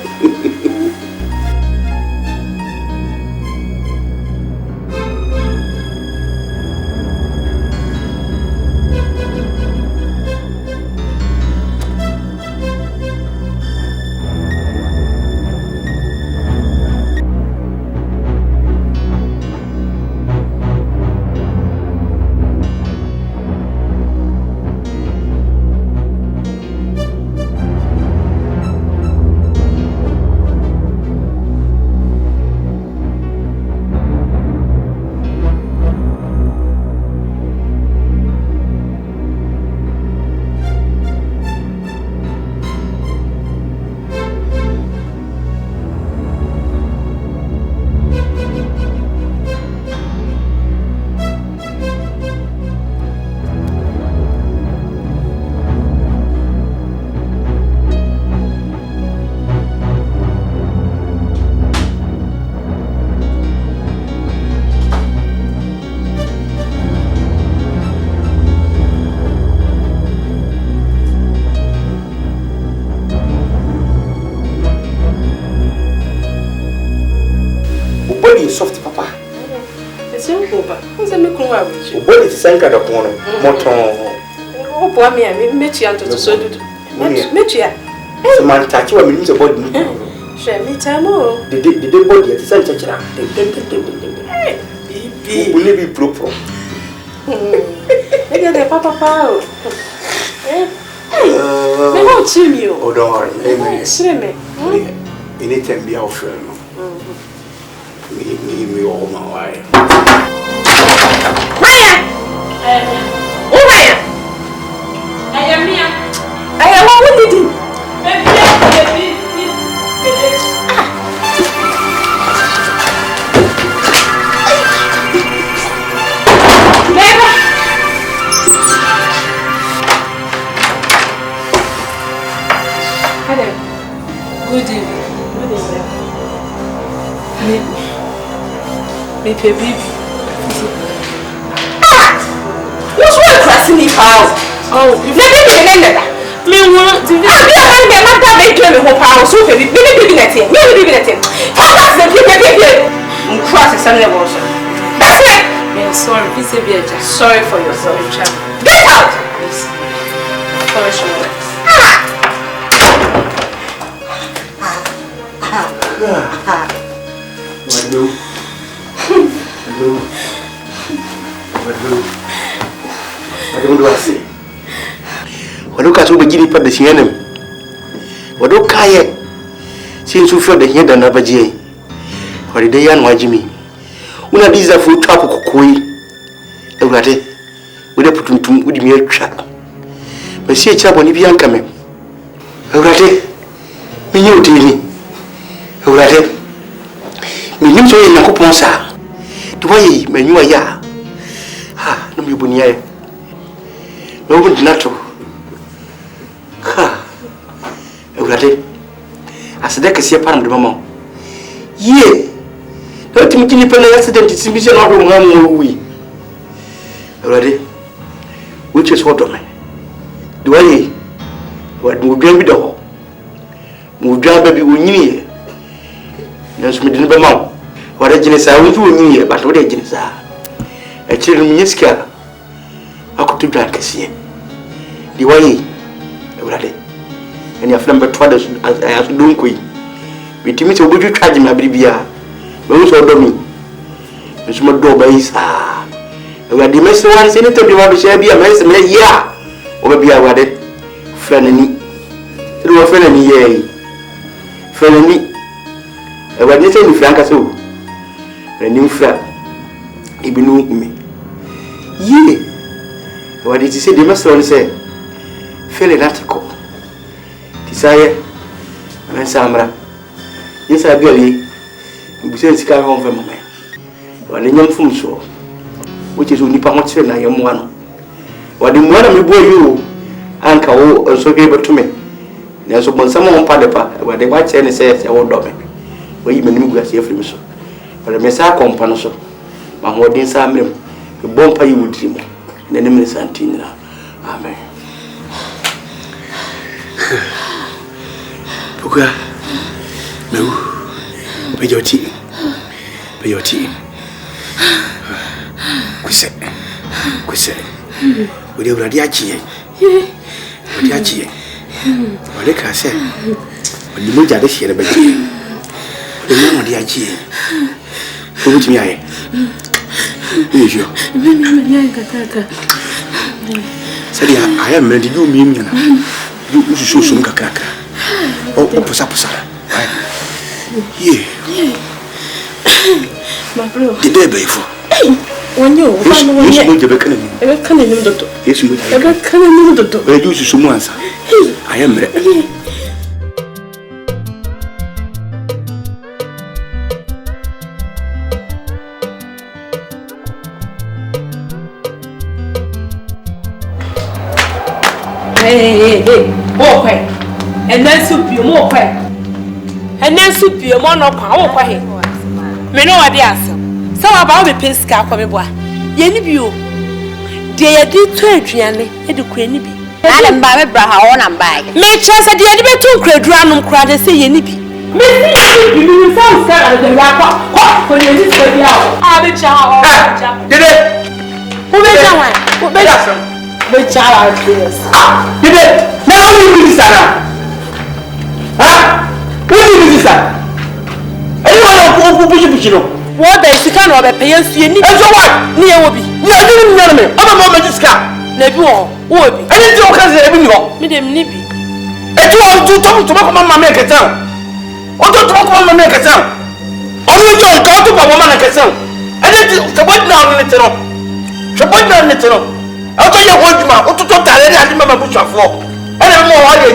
Soft papa. It's your papa. Who's a micro average? What is Sanka the corner? Moton. Oh, poor me, I met you until so do. Met you. So, man, touch you, I mean, the body. Share me time more. The body at the center. Will it be proper? Maybe the papa. They won't see you. Oh, don't worry. Swim me. Anytime be out for me all my life. Maya! Oh, Maya! I am here. I am what did you? Baby! Good evening. Me baby. What's wrong with me, pal? Oh, you never been in there. Me want to. I'm not that big claim whole power. So baby, baby net here. Baby net here. That's the baby. Cross is something else. That's it. Yeah, sorry. Please be a just. Sorry for yourself, child. Get out. Please. Sorry. What do I say? What do I begin to put the enemy? What do I since you feel the head and never jay? What did they watch me? When I desire for trap of Koi, a rate with a put with me a trap. But see a chap on if you coming. A rate, me you tell me. A rate, me you say in a couponsa. Do I, me you are ya? Ha, no, you bunya. No one natural. Ha, a rate. As a deck is your parent, mamma. Ye, don't you think an accident is mission of one we already? Which is what of me? Do I? What would be the hole? Move down, baby, we knew. Yes, we didn't know. What a genus I will do near, but what a genus are. A children in scare. I could do that, see. The way already. And your friend but twice as I have done queen. We to me to would you charge my baby? But who's order me? Miss Modo Bays. Ah, we are the mess one senator. You want to share be a mess, yeah, or be a wedded friend. Through a friend, yea, friend. I was not in Franca so. A new friend. He be know me. Yea, what did you say? The master say, fell an article. Desire and Samra. Yes, I believe. We say it's kind of a moment. When the young fool saw, which is only much and I am one. What the one of me boy you, Uncle, also gave it to me. There's someone Padapa, where the white channel says, I won't do it. Where you may move as your so. But the Messiah company so. My more than some the bumper you would dream. The name is Santina. Amen. Puka, no, pay your tea. Pay your tea. Quise. With your radiachi. Radiachi. What they can say. When you move out this year, but the man of the Achi. Who would me? Who is you? Said I am ready to do me. You should show some cacaka. Oh, Pusa. Yeah. My bro. The day before. When you moved the beckoning. Ever come in the doctor. Yes, you ever come in the doctor. I do some answer. I am ready. Hey, more quick. And then soup you more quick. And then soup you more no quick. Me know what they ask. So about the pesca for me boy. Yenny you. They did to Adriani, educate me. I am by Braha on and by. Make choice at the end of two great random crowd and say Yenny. You sound sad as the rapper. What for you? I'll be child. Did it? Who made that one? Who made that one? The child is. Did it? Now you will Sarah. Huh? Who is this? Anyone who push you? What the Sican or the payers you need? And so what? Near will be. No, I didn't know me. I'm a moment to scap. Nebu, would be. I didn't know because they know. Madame Nibby. And you want to talk to my make a town. Or to talk on my make a town. Only don't go to my woman like a town. And it is the one now in the town. The one now in the town. I'll tell you what, ma. What to talk to I remember push on floor. And I'm more hard.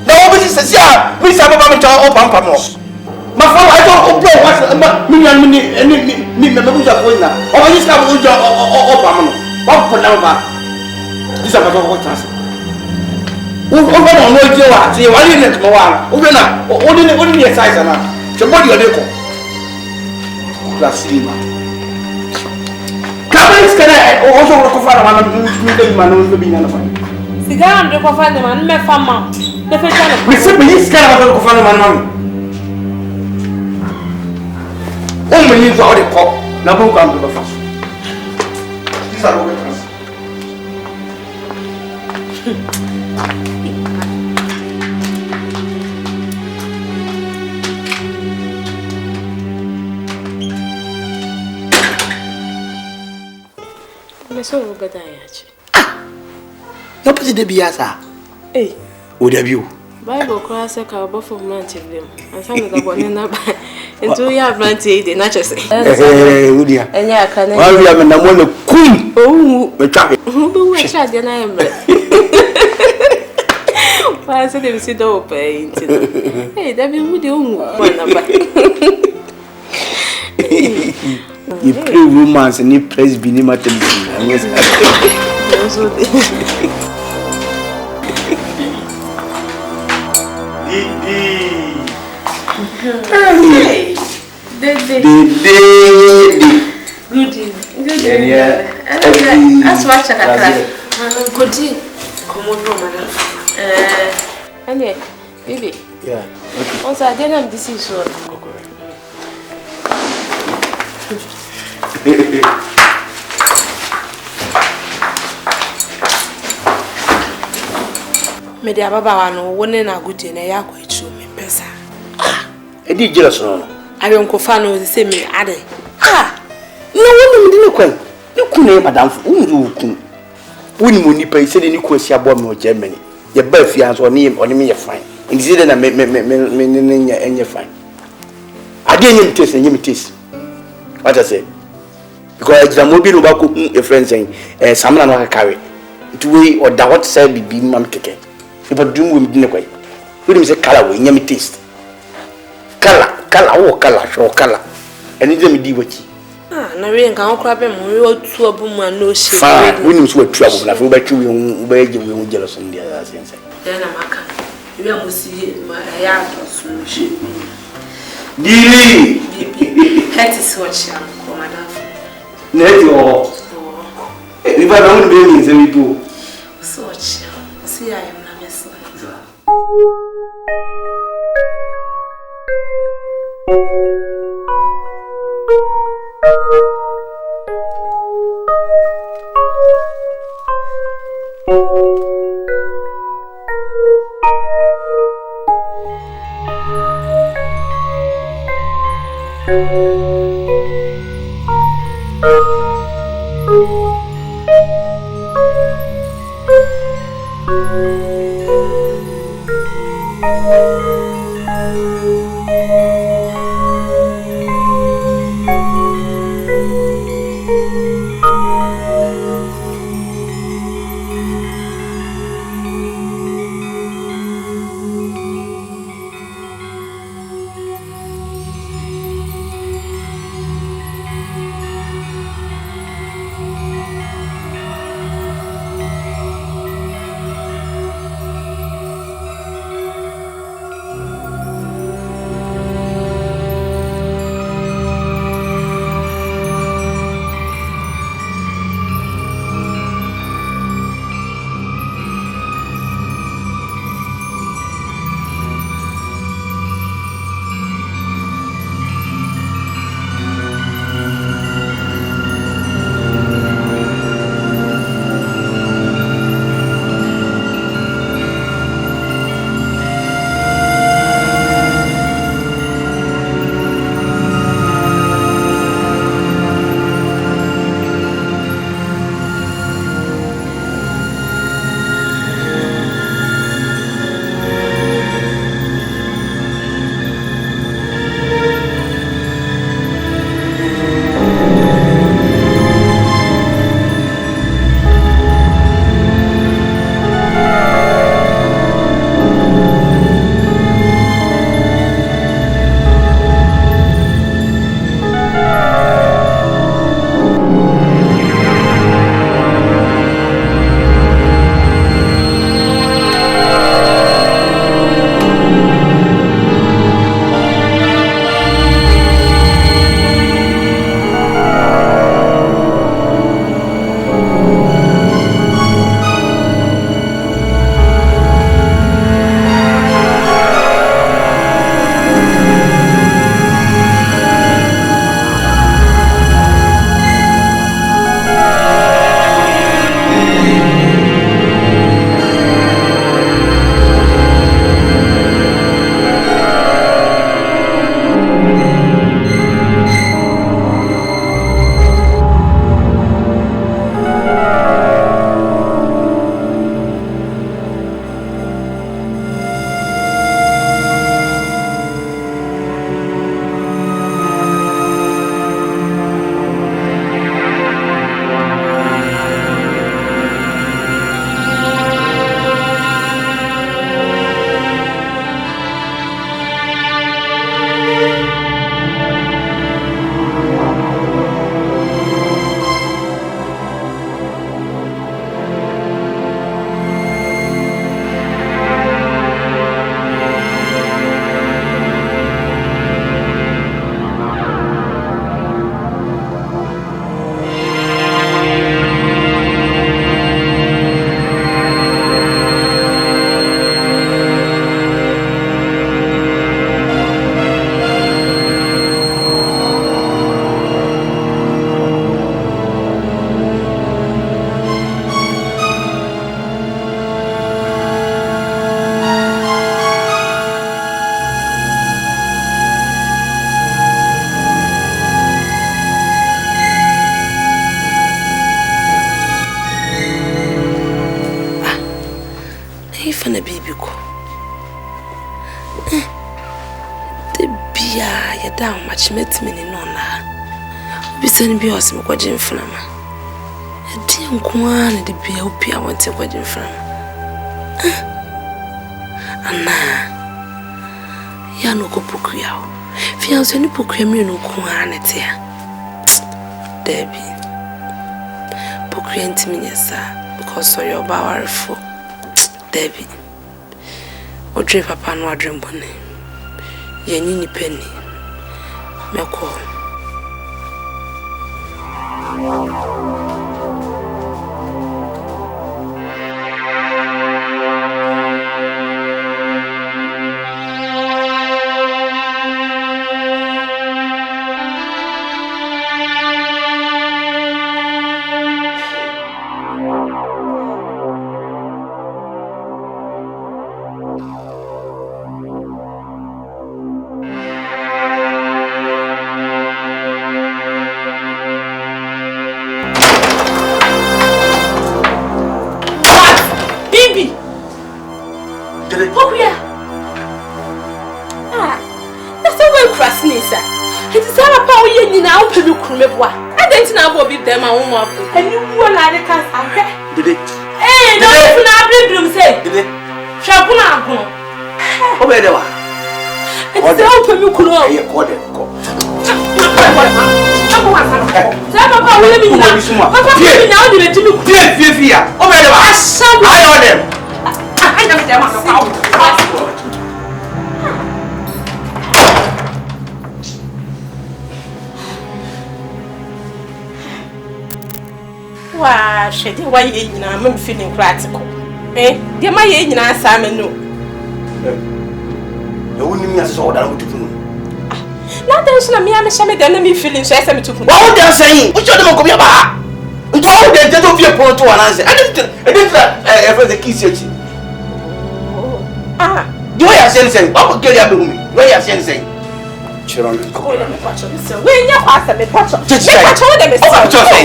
Now, obviously, says, yeah, we have a moment to open Pamos. My father, I don't play what's me and me, members of Winner. Or this kind of job or Pamano. What for now? This is about what answer. Who no you are? See, why didn't you want? Who didn't you size enough? Your body or deco. Class C. Catholics can also work for a man who's been on the phone. Cigar and the coffin, the man, my farmer. The patient. We simply scared of the coffin of my mom. Only needs all the cop. Now, who comes to the first? These are all the first. So better yachi. No put the biasa. Eh. Would have you? Bible class a car for months of them. And some of the one in that and 2 years plenty the natural say. Eh, Udia. And ya can I am a one of cool. Oh, the traffic. Who shot the name? Why said them sit over Hey, that be who the one. You play romance and you praise Binima. Good. That's what I continue. Come on, madam. Anyway, baby. Yeah. Once I didn't this is so. Me dia baba wa no woni na gudi na ya kwa ichu me pesa. E di jealous no. Ayo nkofa no se me ade. No woni me di ne kwan. Ne kun e madam fu unzu kun. Woni mo nipa ise de ni ko asia bo me o Germany. Ye ba fi anso oni me ye fine. Ndi se de na me nya enye fine. Ade nyem taste nyem taste. What I say? Because the mobile no ba ko a friend saying samna no ka carry. It way or da what say be mam keke. But do we didn't quite. We didn't say color, we never taste. Color, show color. And it's a me what. Na we can crab him, we all 2 of them and no shit. Fine, we need to trouble. I feel about you, we jealous on the other sense. Then I'm a can. You are see my yard solution. Dili! Head is what you are, madam. Net if I don't believe in people. So, see, I am not vessel. The beer, you're down much met me in honor. Be sending me us, Mquadjin Flama. A dear Kwan, the beer, I want to Quadjin from. Anna, Yano go Pokuao. Fiance any Pokuami no Kwanity. Debbie. Pokuanti me, sir, because of your bower for Debbie. Or drive upon what dream bonnet. Yenny penny. Milk. Them I won't and you will like a cast. Did it? Eh, no, I bedroom say. Did it? Shapuna. Oh, where they were. It's the open you could all your quarter. Why, she did why I'm feeling practical. Eh, dear, my age and I, Simon, no. You wouldn't mean as all that would do. Not there's no me, I'm a shaman, then me feeling so as I'm to. What they're saying, which of them could be about? And all the dead of your poor to an answer. I didn't ever the key searching. Ah, do I have sensing? What would get up with me? Where you are sensing? Children, when you're faster, me patch up. Just say,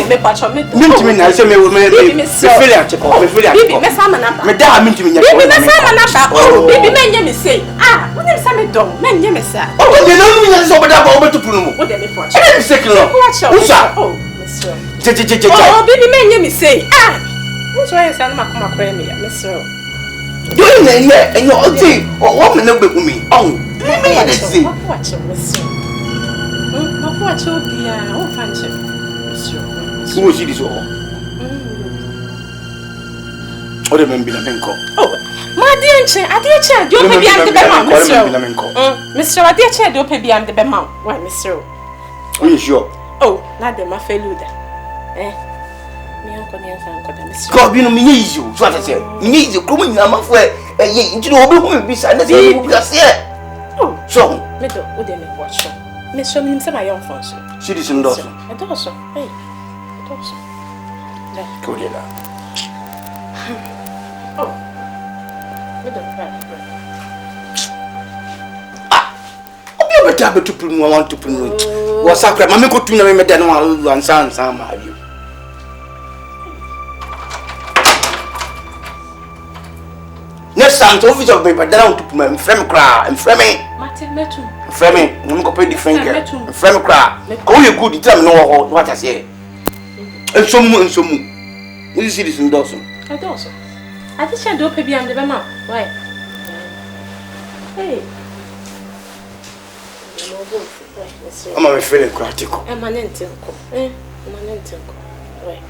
me patch up. Me, I say, me failure to call me failure. Me salmon up. Me da, me to me. Me salmon up. Oh, baby, men, you say. Ah, what is some dog? Men, you say. Oh, you know me as over to Puno. What did they watch? I didn't say, oh, Mister. Oh, baby, men, you say. Ah, what's why I send my cremia, Mister. Doing it, and you're okay. Or what will with me? Oh. Watch it, Monsieur. Watch your beer. Oh, fancy, Monsieur. Who was it? Oh, the men be a menko. Oh, my dear chair, I dear chair, you may be on the bed, Monsieur. I dear chair, don't be on the bed. Why, Monsieur? Are you sure? Oh, not the Mafeluda. Eh? God, you know me, you. What I say? Me need you coming now, my friend. You know, who will be signed as here. Oh, so, Meadow, would they watch her? Miss Shomim, my young function. She is in Dawson. A Dawson, eh? A Dawson. Go there. Oh, Meadow, ah, I'm to put me on to put me. Was sacred, Mamma could tune me then one son, some of you. Next time, to office of me, but down to put my friend cry and framing. Framing, I'm going to pay the finger. Frame cry. Oh, you good, tell me no what I say. And some moon, some moon. Will you see this in Dawson? I Dawson. I just can't do a baby on the mouth. Why? Hey. I'm feeling critical. I'm an uncle. Eh? I'm an uncle. Why?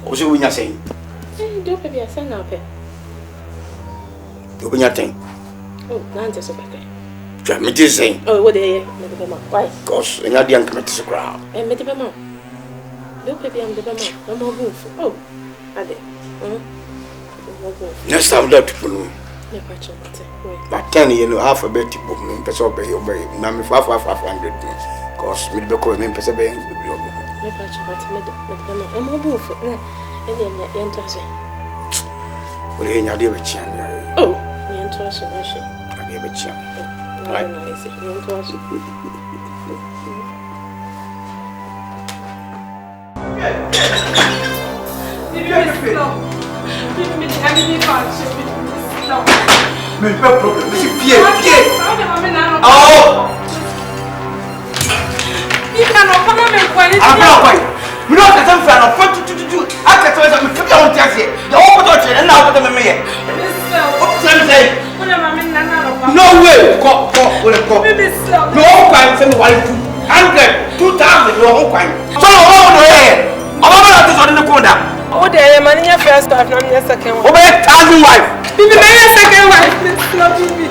What's you saying? Do baby, I send up here. Open your thing. Oh, Nancy, so back. Try me to sing. Oh, what they why? Gosh, and I didn't commit to the crowd. And met the mama. Do baby, I'm the mama. No more roof. Oh, I did. Next time, that people. But 10 years, alphabetic book, me, person obey your baby. Now, me 500. Cause me be calling me person obeying the blog. Me patch, but I'm more roof. And then you enter. Well, you have a chance. Oh, you enter us. I gave a chance. Right. You enter us. You Me problem. Me pie. Oh. You cannot come and quality. I'm not quite. We don't have some friend of fun to do. I can tell you, I'm not here. The whole production and now put them in me. What's the say? No way. Go. No crime, send the wife. 100, 2,000, no crime. So, oh, no, yeah. I'm not in the corner. Oh, there, man, your first wife, not your second wife. Oh, 1,000 wife. Bibi, my second wife.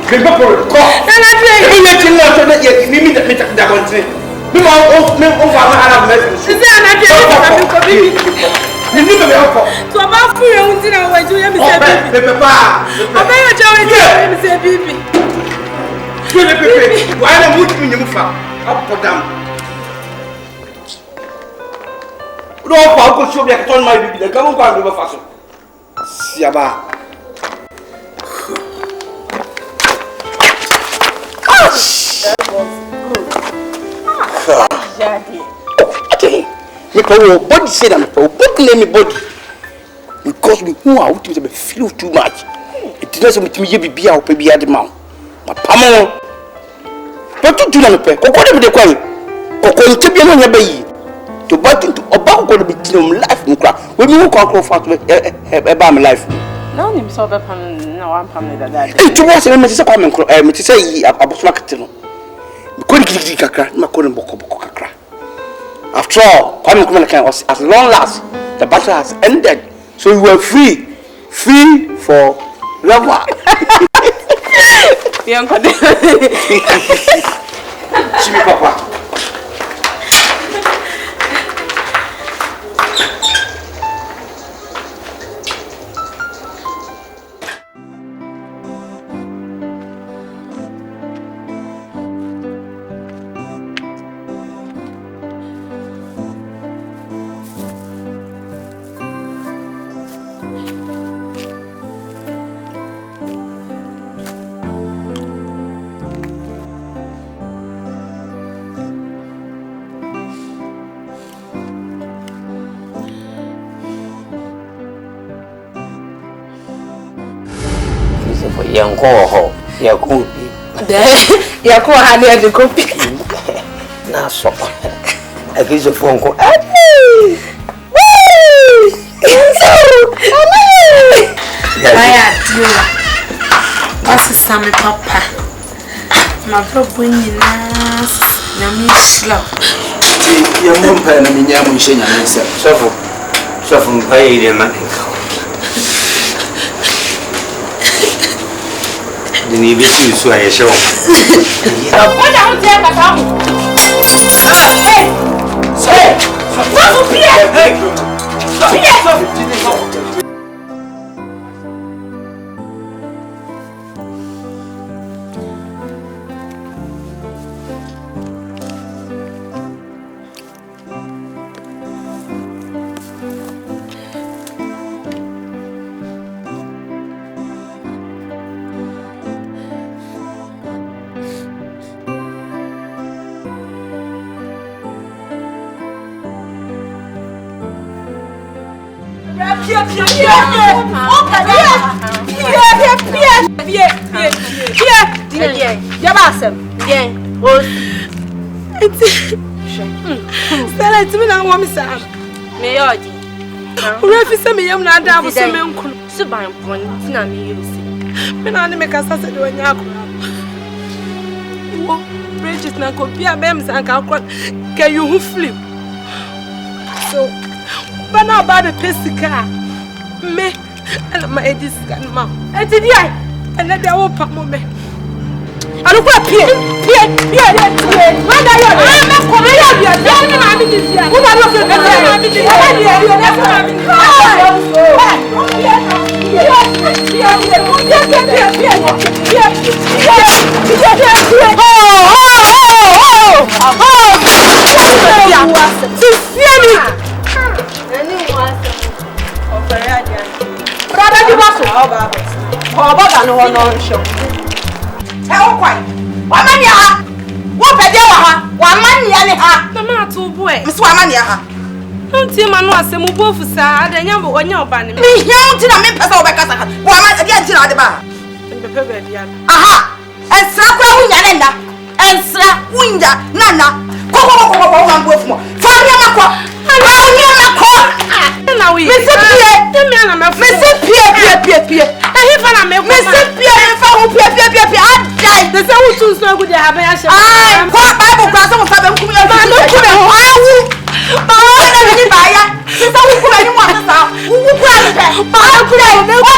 Bibi, go. And I say, you let you know that you need to that one thing. You want to message. Is there an idea? You need to be up. So about free own dinner, why do you say Bibi? Papa. I bet you tell me say Bibi. Why don't you put me in the farm? Up for them. No, I'll show me a ton my baby. The government can't do a fashion. Siaba. Me body say that body let me body because me who are to be feel too much. It doesn't make me be out baby at the mouth. My pamo. But to do na me pe. Kokode be de kwai. Kokon te bi na nya bayi. To button to about going to be life in crack. When you conquer for about my life. No, you saw the pan. No, I'm family that. To watch a message about me to say about marketing. Couldn't get my couldn't book kakra. After all, as long as the battle has ended, so we were free for lover. Young Jimmy Papa. Young call, your cool. Your call had the copy. Now, so I give a phone call. What's the summer papa? My brother, when you last, Namisla. Your mom, and I mean, I'm saying, so from pay the money. The need to so I show. What down there, madam? But now about the physical, me and my edges can mouth. And did I? And let the old papa me. I don't want Pierre. What are you? I'm not coming out here. I'm in this year. Who are you? I'm in Aha! Ensra kwa wunya nenda. Ensra wunya nana. Ko mambo. Fami makwa. Fami makwa. Na wi. Mesipie. Mesipie. Ehi fa na me ko. Mesipie fa hu pie. Adai. De se wu tun so gu de ha ba ya she. Ai, ko Bible kwa so mo fa be nkum ya. Ma no ku me ho awu. Ba na ni ba ya. Se sa wu ku ni mo asa. Wu ku ani pe. Ba ku ni me ku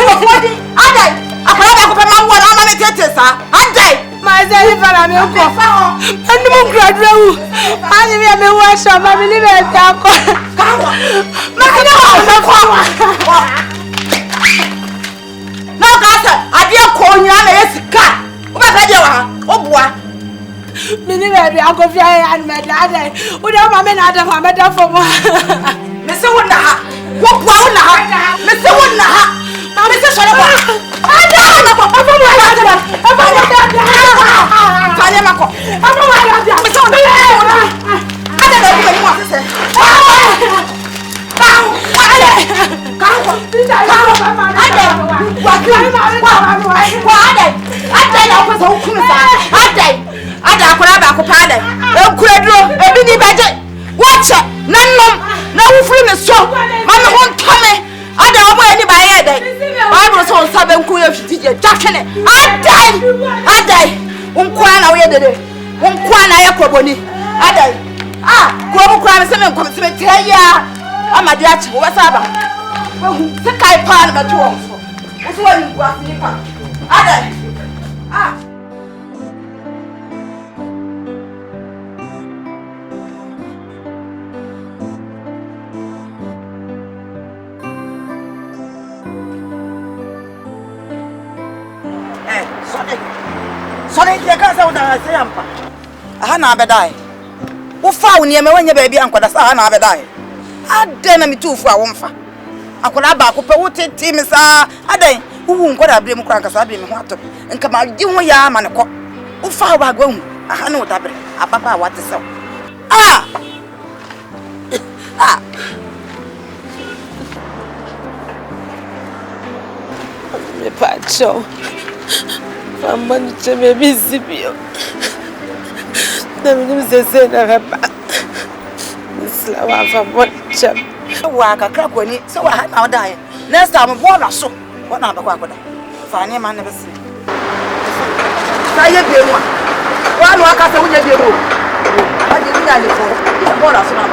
me ko di. Adai. Akara ba ko pe ma wo na ma me tete sa. Adai. Ma se ehi fa na me ko. Anu mo graduate wu. Ani me wo sha ma mi ni be ta ko. Kawa. Ma ni ho na ko wa. Na ka sa ade ko nya na yesika. Wo ba fa de wa. Obua. Mini baby akofia ya an me da dai. U de ma me na da fa me da fo mo. Me se wona ha. Wo bua wona ha. Me se wona ha. Na me se sore ba. Ada na ko. Afa mo ala da. Afa mo da. Fanya mako. Afa mo ala da. Me se wona. Ada da ko mo se. Ada akora ba ko pa da. Enkura duro ebi ni beje. Watch nanom na wufuru me so. Ma me ho ntome. Ada obo ani ba ye dai. Bible so sabe nku ye fitije twatwene. Adai. Unkwa na wo ye dede. Unkwa na ye koboni. Adai. Ko mo kura me se me nkom se me teya. Amadi achi wo saba. Wehu se kai pa na beto wo so. Wo so wani gwa ni pa. Adai. Sorry, the casa with a sampa. Hana bedai. Who found near me when you baby uncle that's Hana bedai. I dare me too for a woman. I could have back up a wood team is a day. Who won't go to bring crackers up in water and come out doing what ya man. Who found a gone? I had no double. A papa what to sell. Me pacho. Mamãe tinha me visível. Não me disse nada. Slava famosa. Waka crackoni, so I had now die. Next time, one or so. What now, Baquacoda? Fanny man never see. Say a big one. One walk after when you go. I didn't know before. More or so now.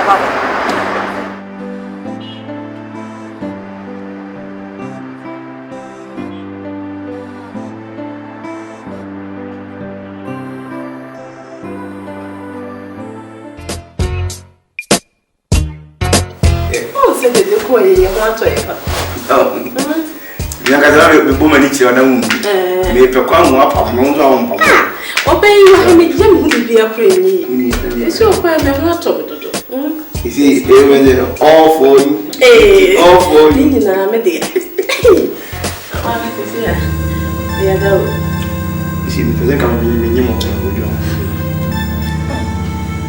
Me boma ni chi ona mu. Me pe kwa mu apa mo nzo ampa. Open you me jam hu bia krenyi. Eso kwa me ho to dodo. You see, all for you. All for you. Ni na me de. Ama me se ya. Ya dawo. You see, me pese kam me nyimo ko ojo.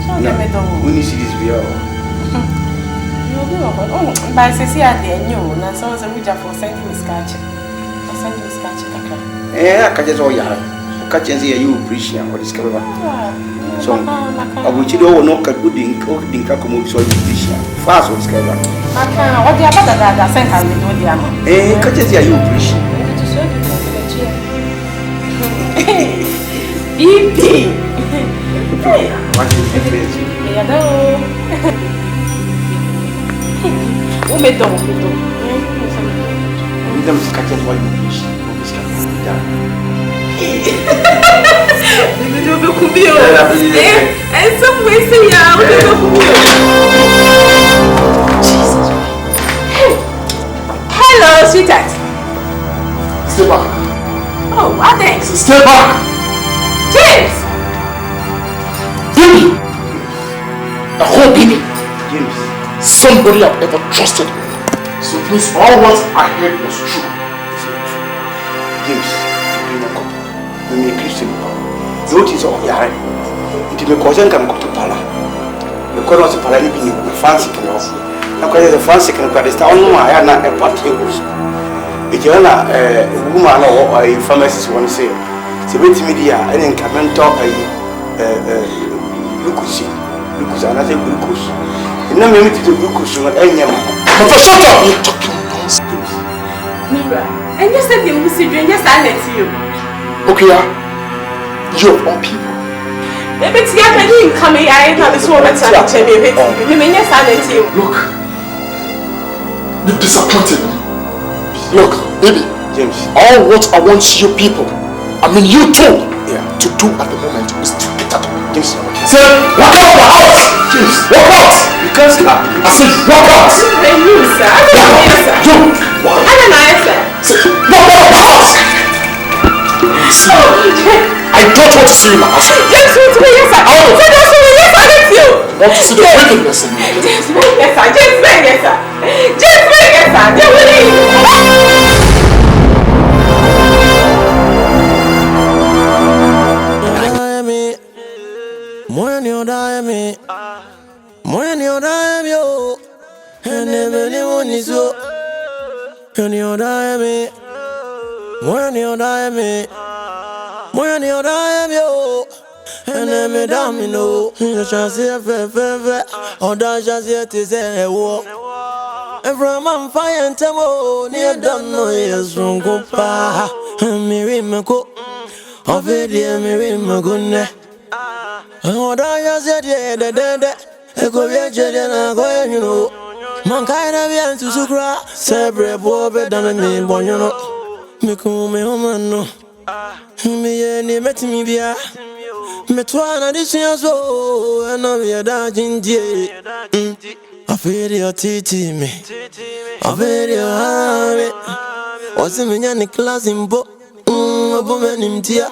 So na me do. Uni see this via. By Cecilia, new, and so as a muja for sending me sketch. For sending me sketch. I catch it all ya. Catch and see you appreciate what is covered. So, I would you know, good in cooking Kakumu, so you appreciate. Fast was covered. What the other that I think I will do the amount. Catch it, you appreciate. BP. What is the face? O medão, Então, se catch it, what you wish. Me deu com bio. É só esse já, o deu com bio. Jesus. Hello, sweetheart. Stay back. Oh, what thanks? Stay back. James. Billy. The whole Billy. James. Somebody I've ever trusted. So please, all what I heard was true. James, I'm a Christian. Notice of Yara. It may cause them come to Pala. The corners of Pala being fancy can also. Now, the fancy can put this down. I had not a party. It's a woman or a pharmacist one say. It's a bit media and then come and talk glucose, and I say glucose. And now we to glucose on any man. But shut up! You're talking nonsense. Nora, and you said you will see drink, yes, I let you. Okay, you're all people. Maybe it's not any coming. I have this woman to tell me. Yes, I let you. Look, you've disappointed me. Look, baby, James, all what I want you people, I mean you too, to do at the moment is to get out of me. James, say, walk out of the house! James, walk out! You can't stop. I said, walk out! You, sir. I don't know, sir. You! I don't know, sir. Say, walk out of the house! I don't want to see you in my house. James, wait to me, yes, sir. Oh, so that's what yes, I let you. I want to see the wickedness in me. James, yes, sir. James, yes, sir. James, yes, sir. James, Every man fire and temo near done no yes wrong go pa Miri Mako of it Miri Magune and I said I go and go you know mankind of yan to Sukra Sabre Bobe than me bono Mikume Homano me any met me via Metwana this year so and I'm your dodging I feel your titi me. I feel your habit. What's in my class in book? A woman in tear.